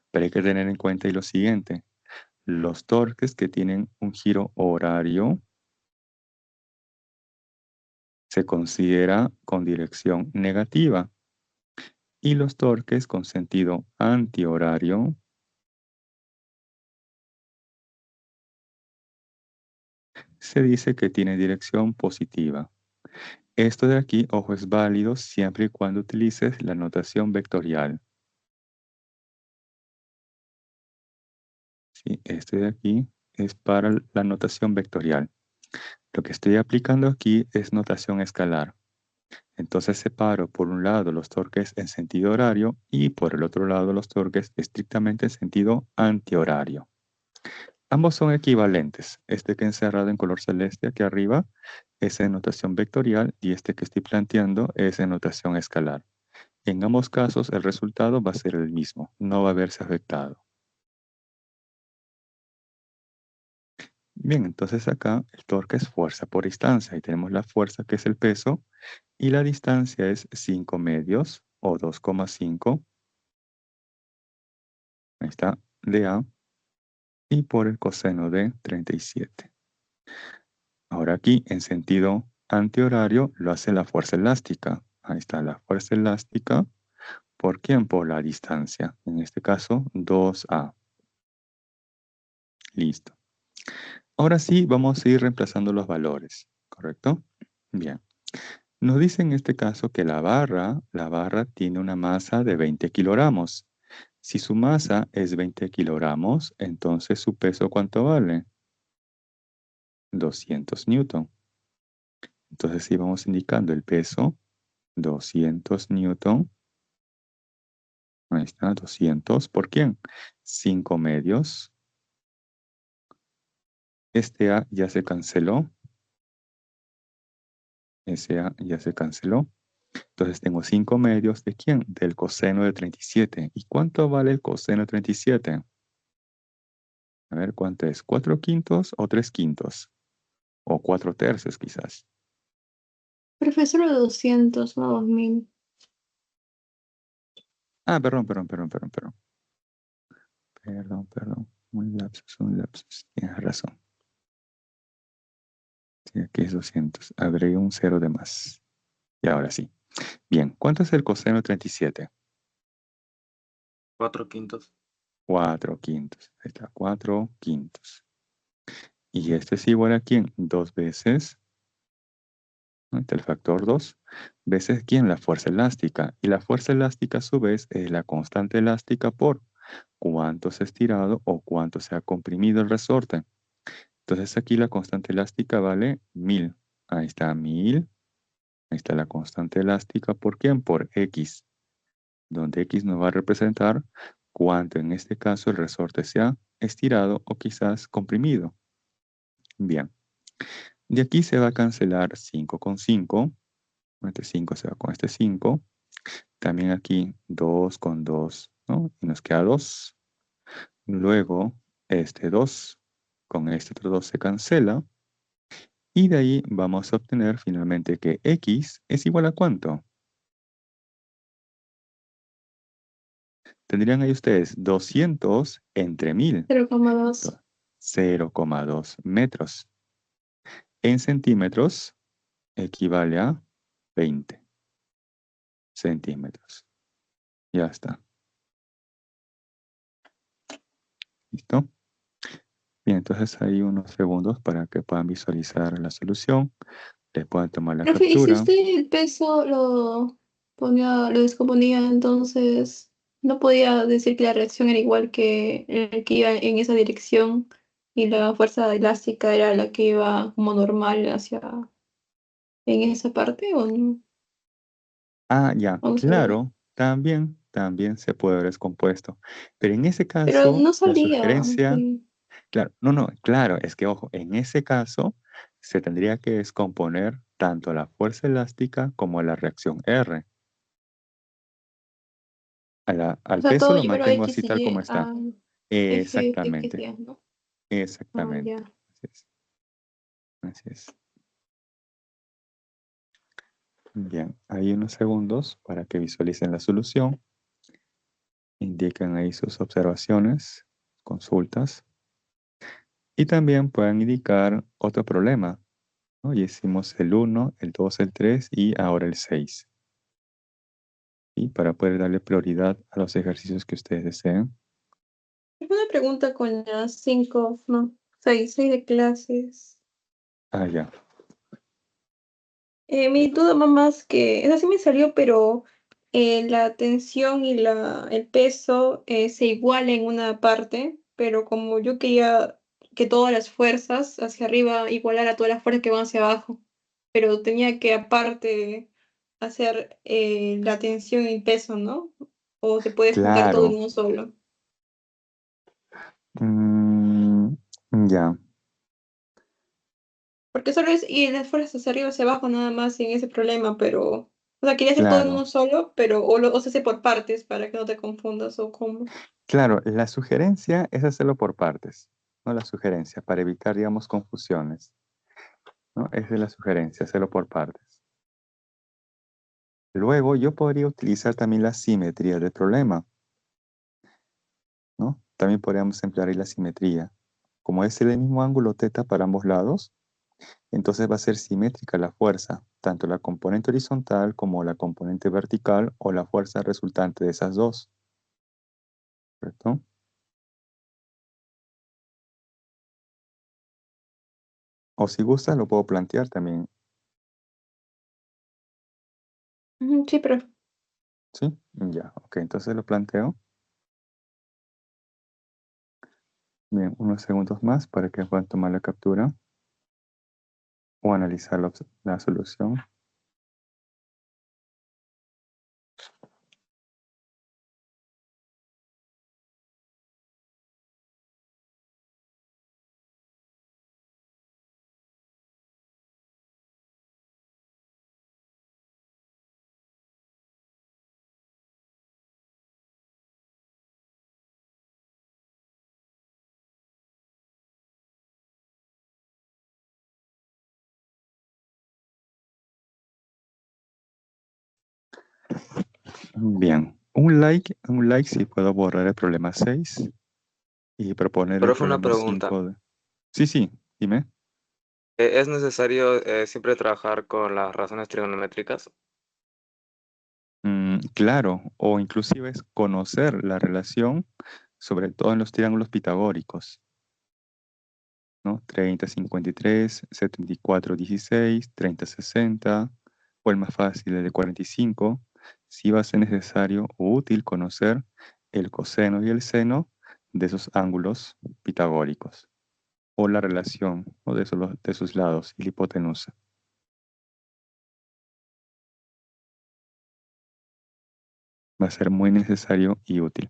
Pero hay que tener en cuenta ahí lo siguiente. Los torques que tienen un giro horario se considera con dirección negativa y los torques con sentido antihorario se dice que tiene dirección positiva. Esto de aquí, ojo, es válido siempre y cuando utilices la notación vectorial. ¿Sí? Este de aquí es para la notación vectorial. Lo que estoy aplicando aquí es notación escalar. Entonces separo por un lado los torques en sentido horario y por el otro lado los torques estrictamente en sentido antihorario. Ambos son equivalentes. Este que he encerrado en color celeste aquí arriba es en notación vectorial y este que estoy planteando es en notación escalar. En ambos casos el resultado va a ser el mismo, no va a verse afectado. Bien, entonces acá el torque es fuerza por distancia y tenemos la fuerza que es el peso y la distancia es 5 medios o 2,5. Ahí está, de A y por el coseno de 37. Ahora aquí en sentido antihorario lo hace la fuerza elástica. Ahí está la fuerza elástica. ¿Por quién? Por la distancia. En este caso 2A. Listo. Ahora sí vamos a ir reemplazando los valores, ¿correcto? Bien. Nos dice en este caso que la barra tiene una masa de 20 kilogramos. Si su masa es 20 kilogramos, entonces su peso ¿cuánto vale? 200 newton. Entonces sí vamos indicando el peso, 200 newton. Ahí está, 200. ¿Por quién? 5 medios. Este A ya se canceló. Ese A ya se canceló. Entonces tengo 5 medios ¿de quién? Del coseno de 37. ¿Y cuánto vale el coseno de 37? A ver, ¿cuánto es? ¿4 quintos o 3 quintos? O 4 tercios quizás. Profesor de 200, no 2000. Ah, perdón. Perdón. Un lapsus. Tienes razón. Sí, aquí es 200. Agregué un 0 de más. Y ahora sí. Bien, ¿cuánto es el coseno de 37? 4 quintos. 4 quintos. Ahí está, 4 quintos. Y este es igual a ¿quién? 2 veces, ¿no? Está el factor 2, veces ¿quién? La fuerza elástica. Y la fuerza elástica a su vez es la constante elástica por cuánto se ha estirado o cuánto se ha comprimido el resorte. Entonces aquí la constante elástica vale 1000. Ahí está 1000. Ahí está la constante elástica. ¿Por quién? Por X. Donde X nos va a representar cuánto en este caso el resorte se ha estirado o quizás comprimido. Bien. De aquí se va a cancelar 5 con 5. Este 5 se va con este 5. También aquí 2 con 2, ¿no? Y nos queda 2. Luego este 2 con este otro 2 se cancela. Y de ahí vamos a obtener finalmente que X es igual a ¿cuánto? Tendrían ahí ustedes 200 entre 1000. 0,2. 0,2 metros. En centímetros equivale a 20 centímetros. Ya está. ¿Listo? Bien, entonces hay unos segundos para que puedan visualizar la solución. Les puedan tomar la Profe, ¿y si captura. usted el peso lo ponía, lo descomponía, entonces no podía decir que la reacción era igual que el que iba en esa dirección y la fuerza elástica era la que iba como normal hacia en esa parte o no? Ah, ya, Vamos a ver. claro, también se puede haber descompuesto. Pero en ese Pero caso, no la salía. sugerencia, Sí. claro, no, claro, es que ojo, en ese caso se tendría que descomponer tanto la fuerza elástica como la reacción R. O Al sea, peso todo lo llevarlo a mantengo X así y tal como Y está. a F, X, Exactamente, Y, ¿no? Ah, exactamente. ya. Así es. Así es. Bien, hay unos segundos para que visualicen la solución. Indiquen ahí sus observaciones, consultas. Y también pueden indicar otro problema, ¿no? Ya hicimos el 1, el 2, el 3 y ahora el 6. Y para poder darle prioridad a los ejercicios que ustedes deseen. Tengo una pregunta con las 5, no, 6 de clases. Ah, ya. Mi duda va más que, esa sí me salió, pero la tensión y el peso se igualan en una parte, pero como yo quería que todas las fuerzas hacia arriba igualara a todas las fuerzas que van hacia abajo, pero tenía que aparte hacer la tensión y peso, ¿no? O se puede juntar todo en Claro. uno solo. Mm, ya, Porque solo es y las fuerzas hacia arriba hacia abajo nada más sin ese problema, pero, o sea, quería hacer todo en claro. uno solo, pero, o se hace por partes para que no te confundas o cómo. Claro, la sugerencia es hacerlo por partes. ¿no? La sugerencia, para evitar, digamos, confusiones, ¿no? Esa es la sugerencia, hacerlo por partes. Luego, yo podría utilizar también la simetría del problema, ¿no? También podríamos emplear ahí la simetría. Como es el mismo ángulo θ para ambos lados, entonces va a ser simétrica la fuerza, tanto la componente horizontal como la componente vertical o la fuerza resultante de esas dos. ¿Correcto? O si gusta, lo puedo plantear también. Sí, pero ¿Sí? Ya, ok, entonces lo planteo. Bien, unos segundos más para que puedan tomar la captura o analizar la solución. Bien, un like si puedo borrar el problema 6 y proponer el Profe, una problema pregunta. 5. Sí, sí, dime. ¿Es necesario siempre trabajar con las razones trigonométricas? Claro, o inclusive es conocer la relación, sobre todo en los triángulos pitagóricos, ¿no? 30, 53, 74, 16, 30, 60, o el más fácil, el de 45, sí va a ser necesario o útil conocer el coseno y el seno de esos ángulos pitagóricos, o la relación, ¿no? de sus lados y la hipotenusa. Va a ser muy necesario y útil.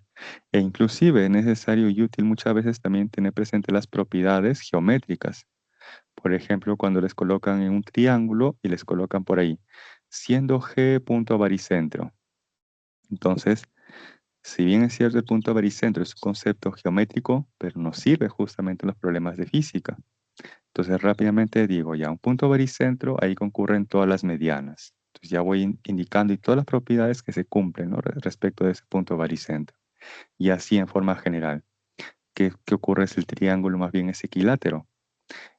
E inclusive es necesario y útil muchas veces también tener presente las propiedades geométricas. Por ejemplo, cuando les colocan en un triángulo y les colocan por ahí, siendo G punto baricentro. Entonces, si bien es cierto el punto baricentro es un concepto geométrico, pero nos sirve justamente en los problemas de física. Entonces, rápidamente digo, ya, un punto baricentro, ahí concurren todas las medianas. Entonces, ya voy indicando y todas las propiedades que se cumplen, ¿no? Respecto de ese punto baricentro. Y así en forma general. ¿Qué ocurre si el triángulo más bien es equilátero?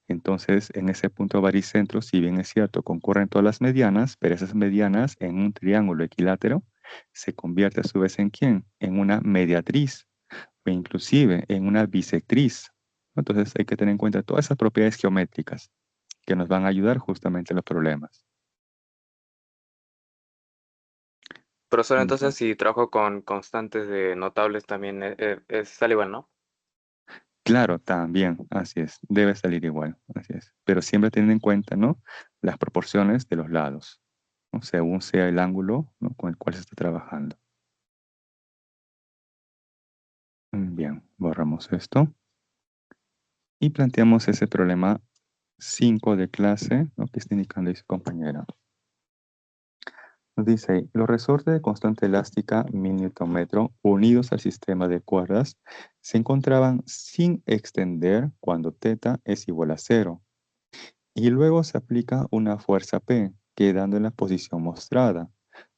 Entonces, en ese punto baricentro, si bien es cierto, concurren todas las medianas, pero esas medianas en un triángulo equilátero se convierte a su vez en ¿quién? En una mediatriz o inclusive en una bisectriz. Entonces, hay que tener en cuenta todas esas propiedades geométricas que nos van a ayudar justamente en los problemas. Profesor, Ya. entonces si trabajo con constantes de notables también sale igual, ¿no? Claro, también, así es, debe salir igual, así es. Pero siempre teniendo en cuenta, ¿no? Las proporciones de los lados, ¿no? Según sea el ángulo, ¿no? con el cual se está trabajando. Bien, borramos esto y planteamos ese problema 5 de clase, ¿no? Que está indicando ahí su compañera. Nos dice ahí, los resortes de constante elástica 1000 Nm unidos al sistema de cuerdas se encontraban sin extender cuando θ es igual a 0. Y luego se aplica una fuerza P, quedando en la posición mostrada,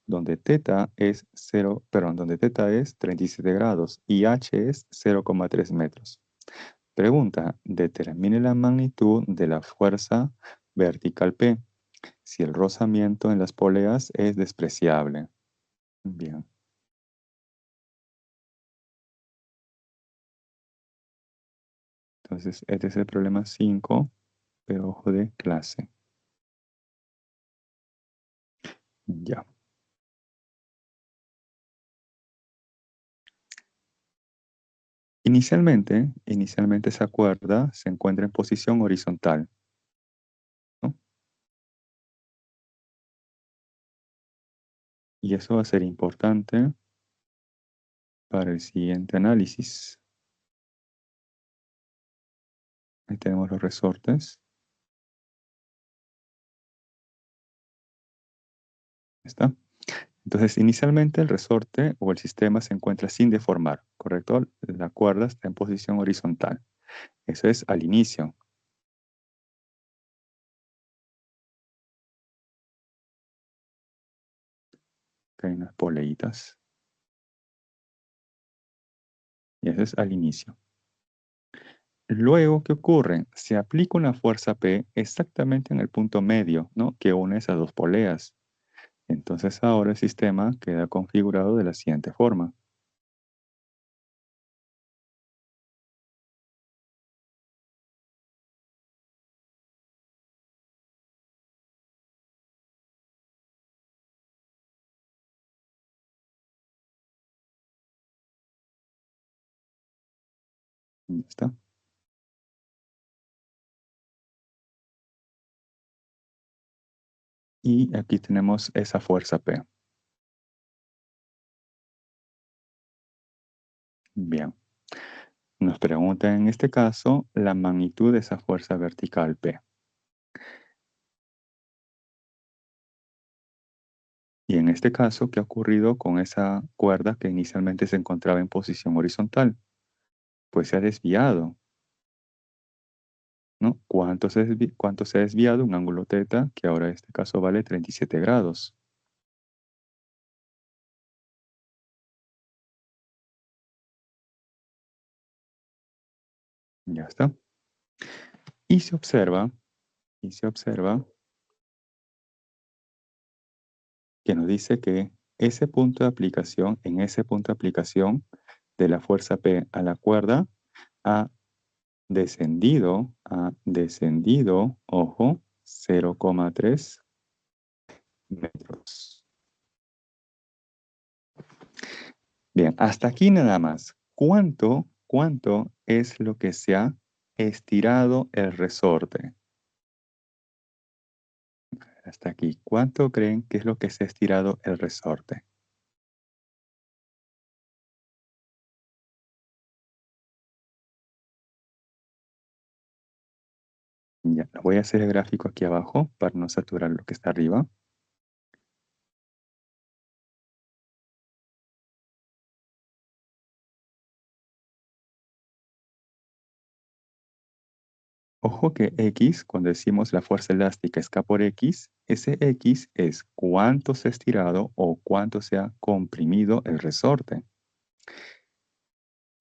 donde θ es 0, perdón, donde θ es 37 grados y h es 0,3 metros. Pregunta, determine la magnitud de la fuerza vertical P si el rozamiento en las poleas es despreciable. Bien. Entonces, este es el problema 5, pero ojo de clase. Ya. Inicialmente esa cuerda se encuentra en posición horizontal, ¿no? Y eso va a ser importante para el siguiente análisis. Ahí tenemos los resortes. ¿Está? Entonces, inicialmente el resorte o el sistema se encuentra sin deformar, ¿correcto? La cuerda está en posición horizontal. Eso es al inicio. Ok, unas poleitas. Y eso es al inicio. Luego, ¿qué ocurre? Se aplica una fuerza P exactamente en el punto medio, ¿no? Que une esas dos poleas. Entonces ahora el sistema queda configurado de la siguiente forma. Ya está. Y aquí tenemos esa fuerza P. Bien. Nos pregunta en este caso la magnitud de esa fuerza vertical P. Y en este caso, ¿qué ha ocurrido con esa cuerda que inicialmente se encontraba en posición horizontal? Pues se ha desviado, ¿no? ¿Cuánto se ha desviado? Un ángulo θ, que ahora en este caso vale 37 grados. Ya está. Y se observa que nos dice que ese punto de aplicación, en ese punto de aplicación de la fuerza P a la cuerda, ha descendido, ojo, 0,3 metros. Bien, hasta aquí nada más. ¿Cuánto es lo que se ha estirado el resorte? Hasta aquí. ¿Cuánto creen que es lo que se ha estirado el resorte? Ya, voy a hacer el gráfico aquí abajo para no saturar lo que está arriba. Ojo que X, cuando decimos la fuerza elástica es K por X, ese X es cuánto se ha estirado o cuánto se ha comprimido el resorte.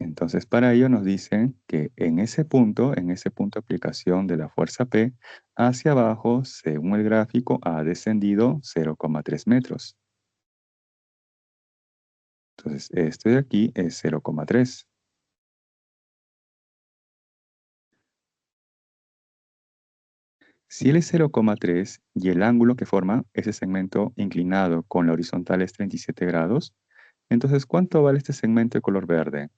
Entonces, para ello nos dicen que en ese punto de aplicación de la fuerza P, hacia abajo, según el gráfico, ha descendido 0,3 metros. Entonces, esto de aquí es 0,3. Si él es 0,3 y el ángulo que forma ese segmento inclinado con la horizontal es 37 grados, entonces, ¿cuánto vale este segmento de color verde?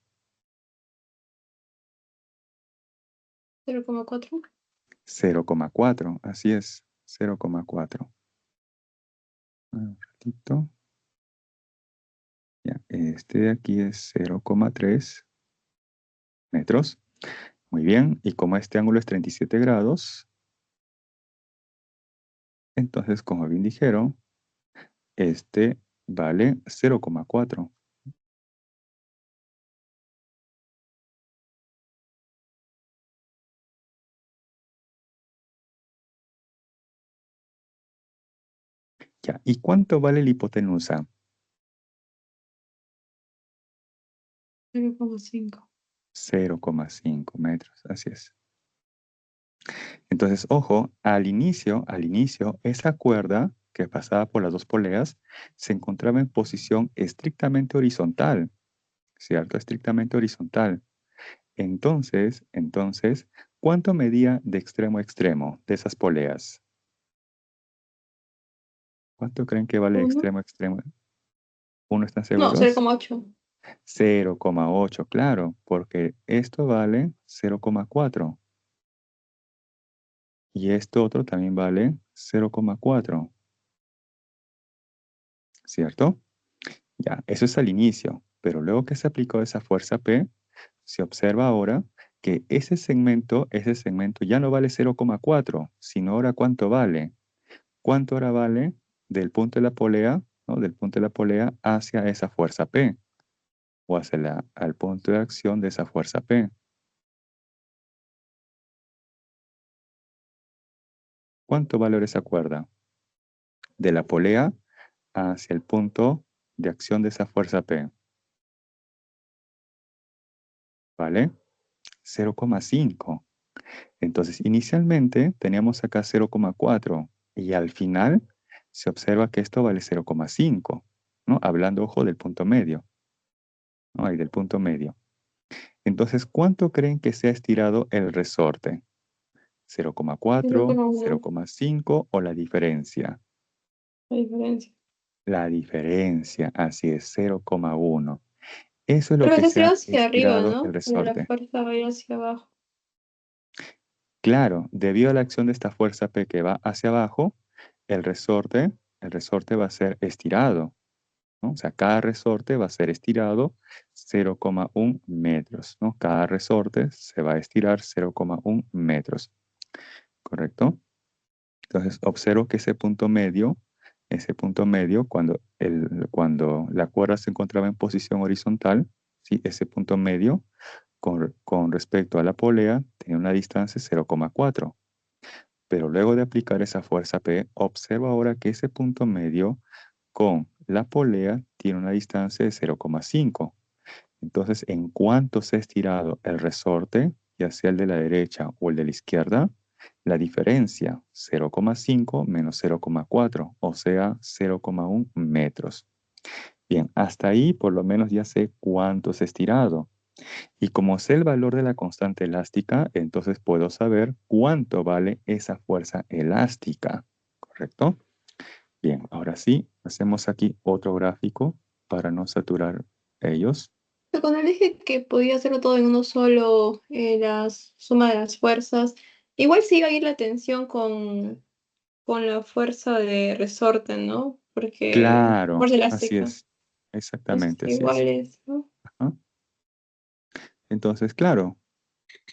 0,4. 0,4, así es, 0,4. Un ratito. Ya, este de aquí es 0,3 metros. Muy bien, y como este ángulo es 37 grados, entonces, como bien dijeron, este vale 0,4. Ya, ¿y cuánto vale la hipotenusa? 0,5. 0,5 metros, así es. Entonces, ojo, al inicio, esa cuerda que pasaba por las dos poleas se encontraba en posición estrictamente horizontal, ¿cierto? Estrictamente horizontal. Entonces, ¿cuánto medía de extremo a extremo de esas poleas? ¿Cuánto creen que vale de 1. extremo a extremo? ¿Uno están No, seguros? 0,8. 0,8, claro, porque esto vale 0,4 y esto otro también vale 0,4, ¿cierto? Ya, eso es al inicio, pero luego que se aplicó esa fuerza P, se observa ahora que ese segmento ya no vale 0,4, sino ahora ¿cuánto vale? ¿Cuánto ahora vale del punto de la polea, ¿no? Del punto de la polea hacia esa fuerza P o hacia al punto de acción de esa fuerza P? ¿Cuánto vale esa cuerda? De la polea hacia el punto de acción de esa fuerza P. ¿Vale? 0,5. Entonces, inicialmente teníamos acá 0,4 y al final se observa que esto vale 0,5, ¿no? Hablando, ojo, del punto medio, ¿no? Ahí del punto medio. Entonces, ¿cuánto creen que se ha estirado el resorte? ¿0,4, 0,1, 0,5 o la diferencia? la diferencia. La diferencia, así es, 0,1. Eso es lo Pero que está se ha estirado hacia arriba, estirado el ¿no? Pero la resorte. fuerza va a ir hacia abajo. Claro, debido a la acción de esta fuerza P que va hacia abajo, el resorte, el resorte va a ser estirado, ¿no? O sea, cada resorte va a ser estirado 0,1 metros, ¿no? Cada resorte se va a estirar 0,1 metros, ¿correcto? Entonces, observo que ese punto medio, cuando la cuerda se encontraba en posición horizontal, ¿sí? Ese punto medio con respecto a la polea tiene una distancia de 0,4. Pero luego de aplicar esa fuerza P, observa ahora que ese punto medio con la polea tiene una distancia de 0,5. Entonces, en cuanto se ha estirado el resorte, ya sea el de la derecha o el de la izquierda, la diferencia 0,5 menos 0,4, o sea, 0,1 metros. Bien, hasta ahí por lo menos ya sé cuánto se ha estirado. Y como sé el valor de la constante elástica, entonces puedo saber cuánto vale esa fuerza elástica, ¿correcto? Bien, ahora sí, hacemos aquí otro gráfico para no saturar ellos. Pero cuando le dije que podía hacerlo todo en uno solo, la suma de las fuerzas, igual se iba a ir la tensión con la fuerza de resorte, ¿no? Porque Claro, fuerza así elástica. es, Entonces, exactamente así es. igual es, ¿no? Ajá. Entonces, claro,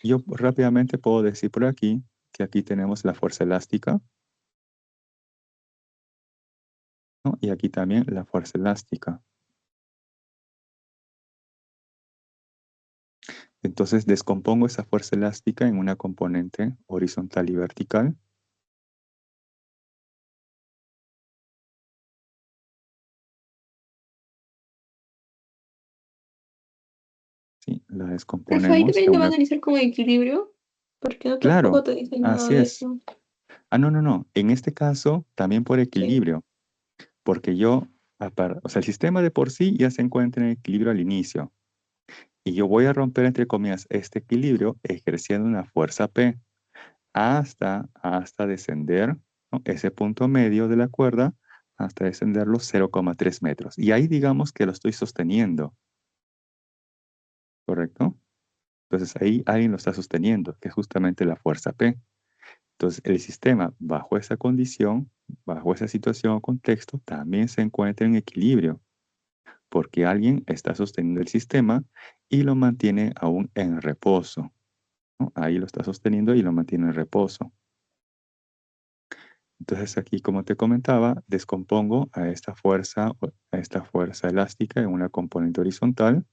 yo rápidamente puedo decir por aquí que aquí tenemos la fuerza elástica, ¿no? Y aquí también la fuerza elástica. Entonces descompongo esa fuerza elástica en una componente horizontal y vertical. Sí, la Profe, ahí descomponemos también en lo va a una... analizar con equilibrio, porque no tampoco Claro, te dice nada así de es. eso. Ah, no, no, no. En este caso, también por Sí. equilibrio, porque yo, o sea, el sistema de por sí ya se encuentra en equilibrio al inicio. Y yo voy a romper, entre comillas, este equilibrio ejerciendo una fuerza P hasta descender, ¿no? Ese punto medio de la cuerda, hasta descender los 0,3 metros. Y ahí digamos que lo estoy sosteniendo, ¿correcto? Entonces ahí alguien lo está sosteniendo, que es justamente la fuerza P. Entonces el sistema bajo esa condición, bajo esa situación o contexto, también se encuentra en equilibrio, porque alguien está sosteniendo el sistema y lo mantiene aún en reposo, ¿no? Ahí lo está sosteniendo y lo mantiene en reposo. Entonces aquí, como te comentaba, descompongo a esta fuerza elástica en una componente horizontal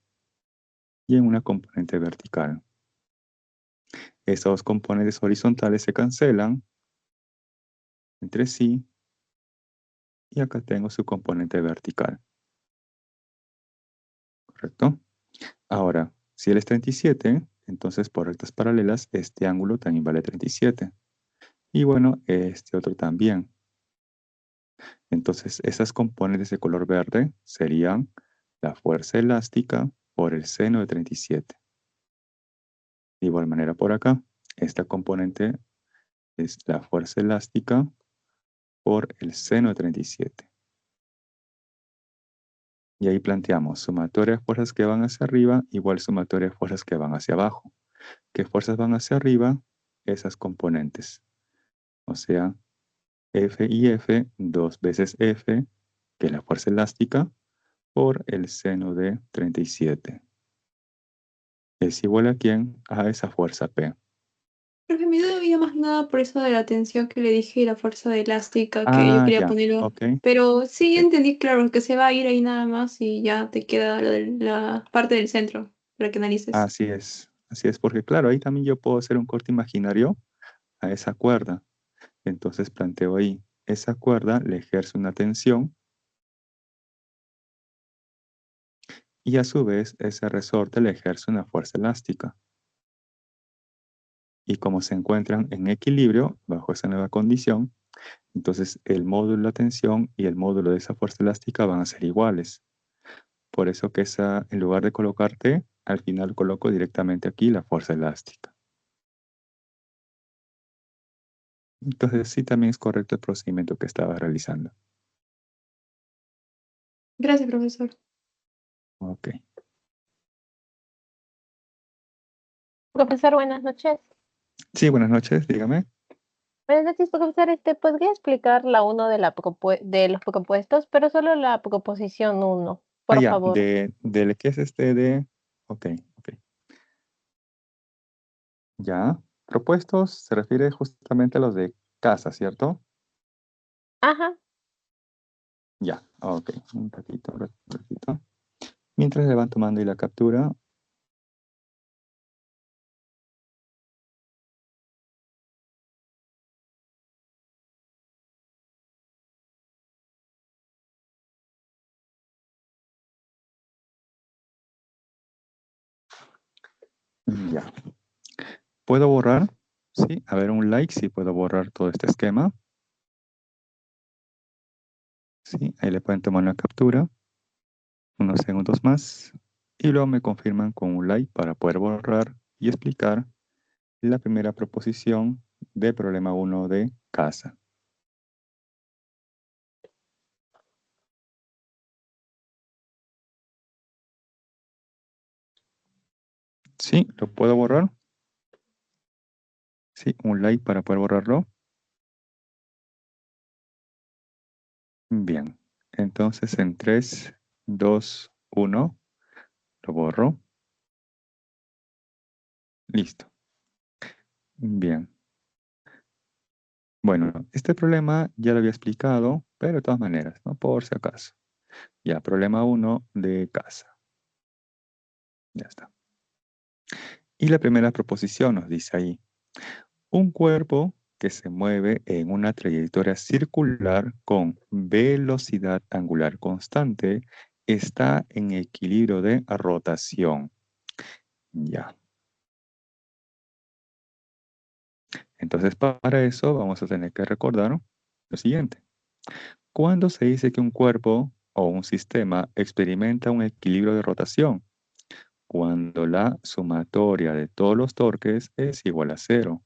y en una componente vertical. Estas dos componentes horizontales se cancelan entre sí y acá tengo su componente vertical, ¿correcto? Ahora, si él es 37, entonces por rectas paralelas este ángulo también vale 37. Y bueno, este otro también. Entonces, esas componentes de color verde serían la fuerza elástica por el seno de 37. De igual manera por acá, esta componente es la fuerza elástica por el seno de 37. Y ahí planteamos sumatoria de fuerzas que van hacia arriba igual sumatoria de fuerzas que van hacia abajo. ¿Qué fuerzas van hacia arriba? Esas componentes. O sea, F y F, 2 veces F, que es la fuerza elástica, por el seno de 37. Es igual a quién? A esa fuerza P. Profe, mi duda había más nada por eso de la tensión que le dije y la fuerza elástica que yo Ah, quería ya, ponerlo. ok. Pero sí Ok. entendí, claro, que se va a ir ahí nada más y ya te queda la parte del centro para que analices. Así es, porque claro, ahí también yo puedo hacer un corte imaginario a esa cuerda. Entonces planteo ahí, esa cuerda le ejerce una tensión y a su vez ese resorte le ejerce una fuerza elástica. Y como se encuentran en equilibrio bajo esa nueva condición, entonces el módulo de la tensión y el módulo de esa fuerza elástica van a ser iguales. Por eso que en lugar de colocar T, al final coloco directamente aquí la fuerza elástica. Entonces sí, también es correcto el procedimiento que estaba realizando. Gracias, profesor. Ok. Profesor, buenas noches. Sí, buenas noches, dígame. Buenas noches, profesor. ¿Podría explicar la uno de de los propuestos, pero solo la proposición 1, por Ya, favor? ¿del qué es de? Ok, ok. Ya, propuestos se refiere justamente a los de casa, ¿cierto? Ajá. Ya, ok, un ratito, un ratito. Mientras le van tomando ahí la captura. Ya. ¿Puedo borrar? Sí, a ver, un like si puedo borrar todo este esquema. Sí, ahí le pueden tomar una captura. Unos segundos más. Y luego me confirman con un like para poder borrar y explicar la primera proposición de problema 1 de casa. Sí, ¿lo puedo borrar? Sí, un like para poder borrarlo. Bien, entonces en 3, 2, 1, lo borro. Listo. Bien. Bueno, este problema ya lo había explicado, pero de todas maneras, ¿no? Por si acaso. Ya, problema 1 de casa. Ya está. Y la primera proposición nos dice ahí, un cuerpo que se mueve en una trayectoria circular con velocidad angular constante está en equilibrio de rotación. Ya. Entonces, para eso vamos a tener que recordar lo siguiente. Cuando se dice que un cuerpo o un sistema experimenta un equilibrio de rotación, cuando la sumatoria de todos los torques es igual a 0,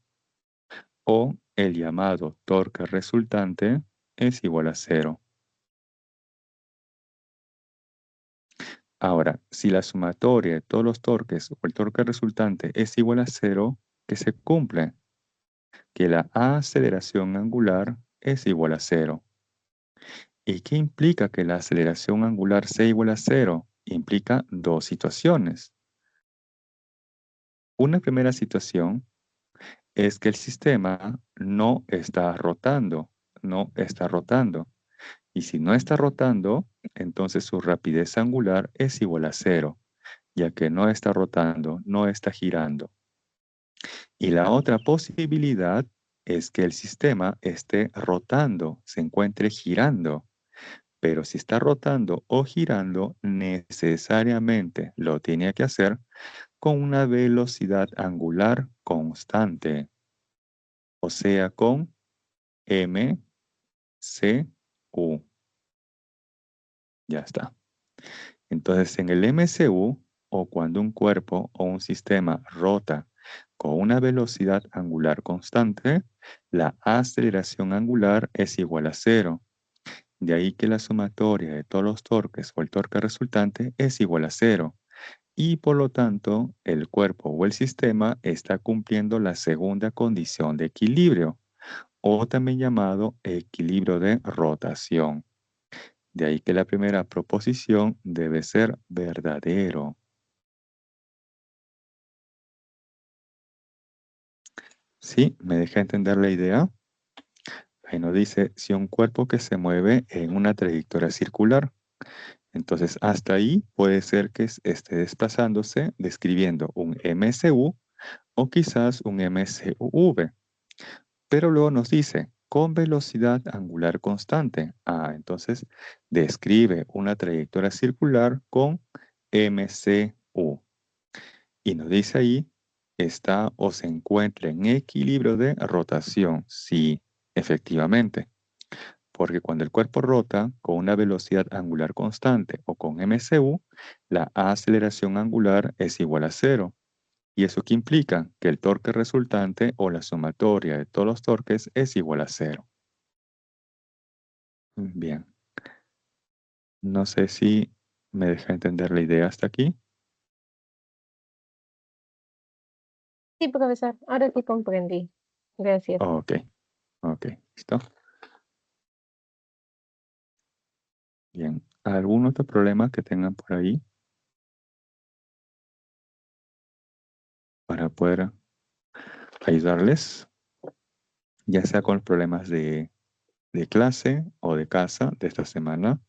o el llamado torque resultante es igual a 0. Ahora, si la sumatoria de todos los torques o el torque resultante es igual a 0, ¿qué se cumple? Que la aceleración angular es igual a 0. ¿Y qué implica que la aceleración angular sea igual a 0? Implica dos situaciones. Una primera situación es que el sistema no está rotando, Y si no está rotando, entonces su rapidez angular es igual a 0, ya que no está rotando, no está girando. Y la otra posibilidad es que el sistema esté rotando, se encuentre girando. Pero si está rotando o girando, necesariamente lo tiene que hacer con una velocidad angular constante, o sea, con mcu. Ya está. Entonces, en el MCU, o cuando un cuerpo o un sistema rota con una velocidad angular constante, la aceleración angular es igual a 0. De ahí que la sumatoria de todos los torques o el torque resultante es igual a 0. Y por lo tanto, el cuerpo o el sistema está cumpliendo la segunda condición de equilibrio, o también llamado equilibrio de rotación. De ahí que la primera proposición debe ser verdadero. ¿Sí? ¿Me deja entender la idea? Ahí nos dice, si un cuerpo que se mueve en una trayectoria circular, entonces hasta ahí puede ser que esté desplazándose describiendo un MCU o quizás un MCUV. Pero luego nos dice, con velocidad angular constante. Entonces describe una trayectoria circular con MCU. Y nos dice ahí, está o se encuentra en equilibrio de rotación. Sí, efectivamente. Porque cuando el cuerpo rota con una velocidad angular constante o con MCU, la aceleración angular es igual a 0. ¿Y eso qué implica? Que el torque resultante o la sumatoria de todos los torques es igual a 0. Bien. No sé si me deja entender la idea hasta aquí. Sí, profesor, ahora sí comprendí. Gracias. Ok, listo. Bien. ¿Algún otro problema que tengan por ahí? Para poder ayudarles, ya sea con problemas de clase o de casa de esta semana.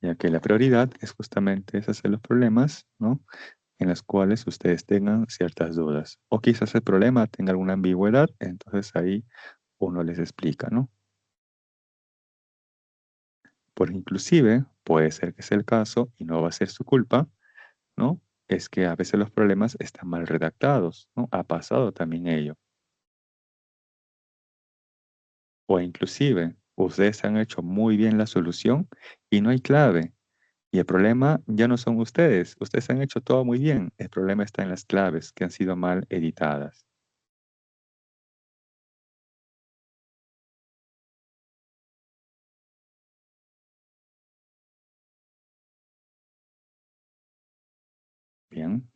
Ya que la prioridad es justamente es hacer los problemas, ¿no? En los cuales ustedes tengan ciertas dudas. O quizás el problema tenga alguna ambigüedad, entonces ahí uno les explica, ¿no? Porque inclusive puede ser que sea el caso y no va a ser su culpa, ¿no? Es que a veces los problemas están mal redactados, ¿no? Ha pasado también ello. O inclusive ustedes han hecho muy bien la solución y no hay clave. Y el problema ya no son ustedes. Ustedes han hecho todo muy bien. El problema está en las claves que han sido mal editadas. Bien.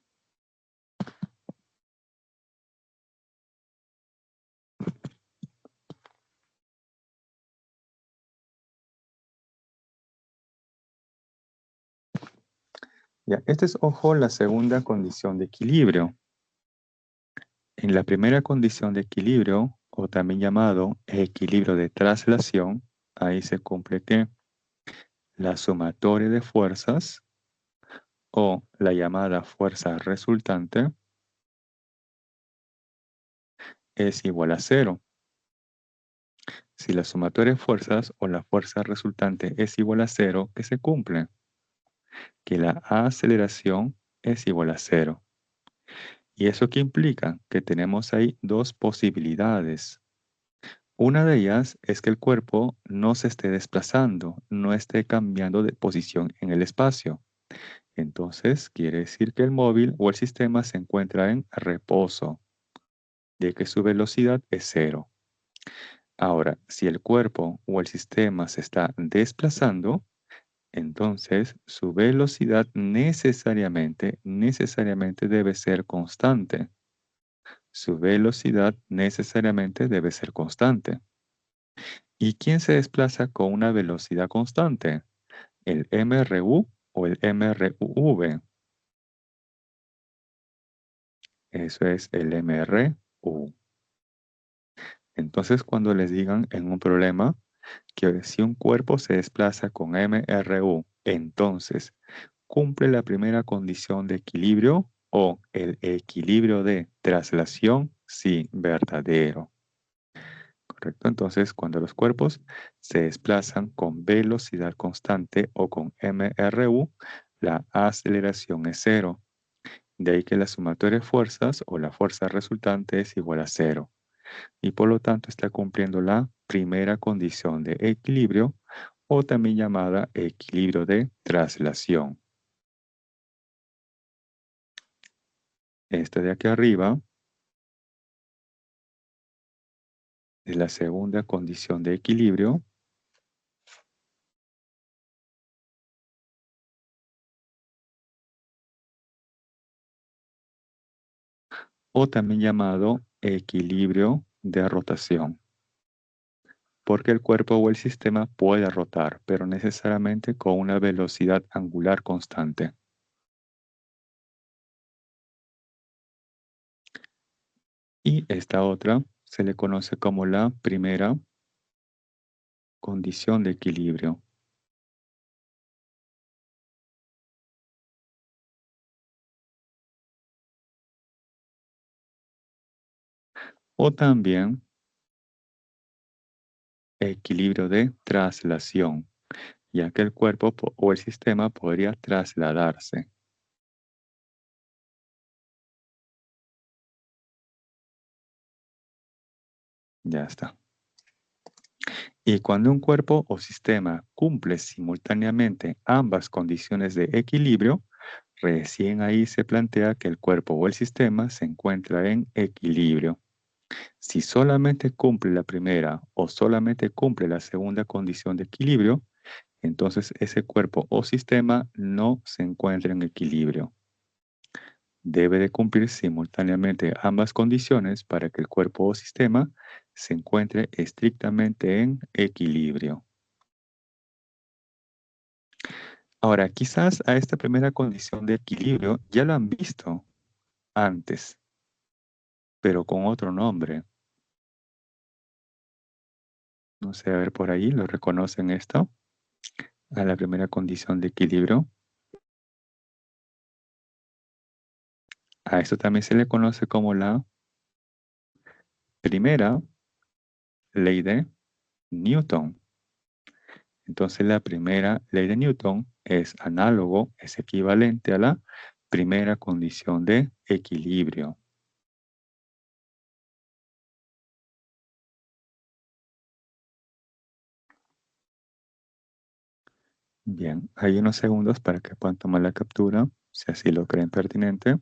Ya, esta es, ojo, la segunda condición de equilibrio. En la primera condición de equilibrio, o también llamado equilibrio de traslación, ahí se cumple que la sumatoria de fuerzas o la llamada fuerza resultante es igual a 0. Si la sumatoria de fuerzas o la fuerza resultante es igual a 0, ¿qué se cumple? Que la aceleración es igual a 0. ¿Y eso qué implica? Que tenemos ahí dos posibilidades. Una de ellas es que el cuerpo no se esté desplazando, no esté cambiando de posición en el espacio. Entonces, quiere decir que el móvil o el sistema se encuentra en reposo, de que su velocidad es 0. Ahora, si el cuerpo o el sistema se está desplazando, entonces su velocidad necesariamente debe ser constante. Su velocidad necesariamente debe ser constante. ¿Y quién se desplaza con una velocidad constante? ¿El MRU o el MRUV? Eso es el MRU. Entonces, cuando les digan en un problema que si un cuerpo se desplaza con MRU, entonces cumple la primera condición de equilibrio o el equilibrio de traslación, sí, verdadero. ¿Correcto? Entonces, cuando los cuerpos se desplazan con velocidad constante o con MRU, la aceleración es 0. De ahí que la sumatoria de fuerzas o la fuerza resultante es igual a 0. Y por lo tanto está cumpliendo la primera condición de equilibrio o también llamada equilibrio de traslación. Esta de aquí arriba es la segunda condición de equilibrio o también llamado equilibrio de rotación. Porque el cuerpo o el sistema puede rotar, pero necesariamente con una velocidad angular constante. Y esta otra se le conoce como la primera condición de equilibrio. O también equilibrio de traslación, ya que el cuerpo o el sistema podría trasladarse. Ya está. Y cuando un cuerpo o sistema cumple simultáneamente ambas condiciones de equilibrio, recién ahí se plantea que el cuerpo o el sistema se encuentra en equilibrio. Si solamente cumple la primera o solamente cumple la segunda condición de equilibrio, entonces ese cuerpo o sistema no se encuentra en equilibrio. Debe de cumplir simultáneamente ambas condiciones para que el cuerpo o sistema se encuentre estrictamente en equilibrio. Ahora, quizás a esta primera condición de equilibrio ya lo han visto antes, pero con otro nombre. No sé, a ver por ahí, ¿lo reconocen esto? A la primera condición de equilibrio. A esto también se le conoce como la primera ley de Newton. Entonces la primera ley de Newton es análogo, es equivalente a la primera condición de equilibrio. Bien, hay unos segundos para que puedan tomar la captura, si así lo creen pertinente.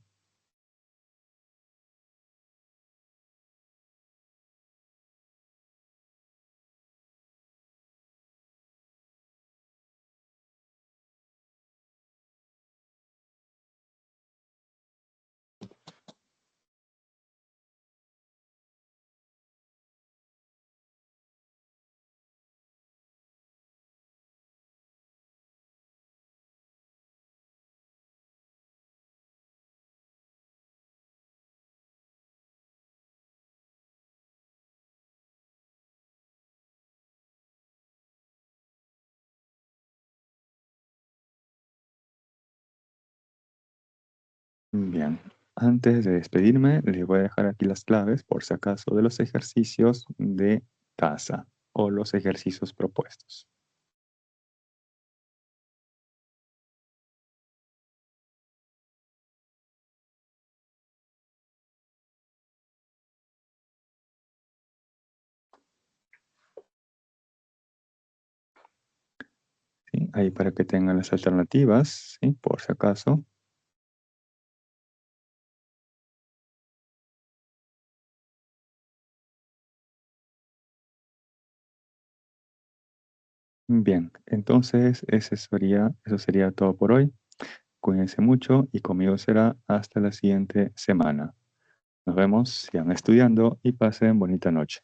Bien, antes de despedirme, les voy a dejar aquí las claves, por si acaso, de los ejercicios de casa o los ejercicios propuestos. ¿Sí? Ahí para que tengan las alternativas, ¿sí? Por si acaso. Bien, entonces eso sería todo por hoy. Cuídense mucho y conmigo será hasta la siguiente semana. Nos vemos, sigan estudiando y pasen bonita noche.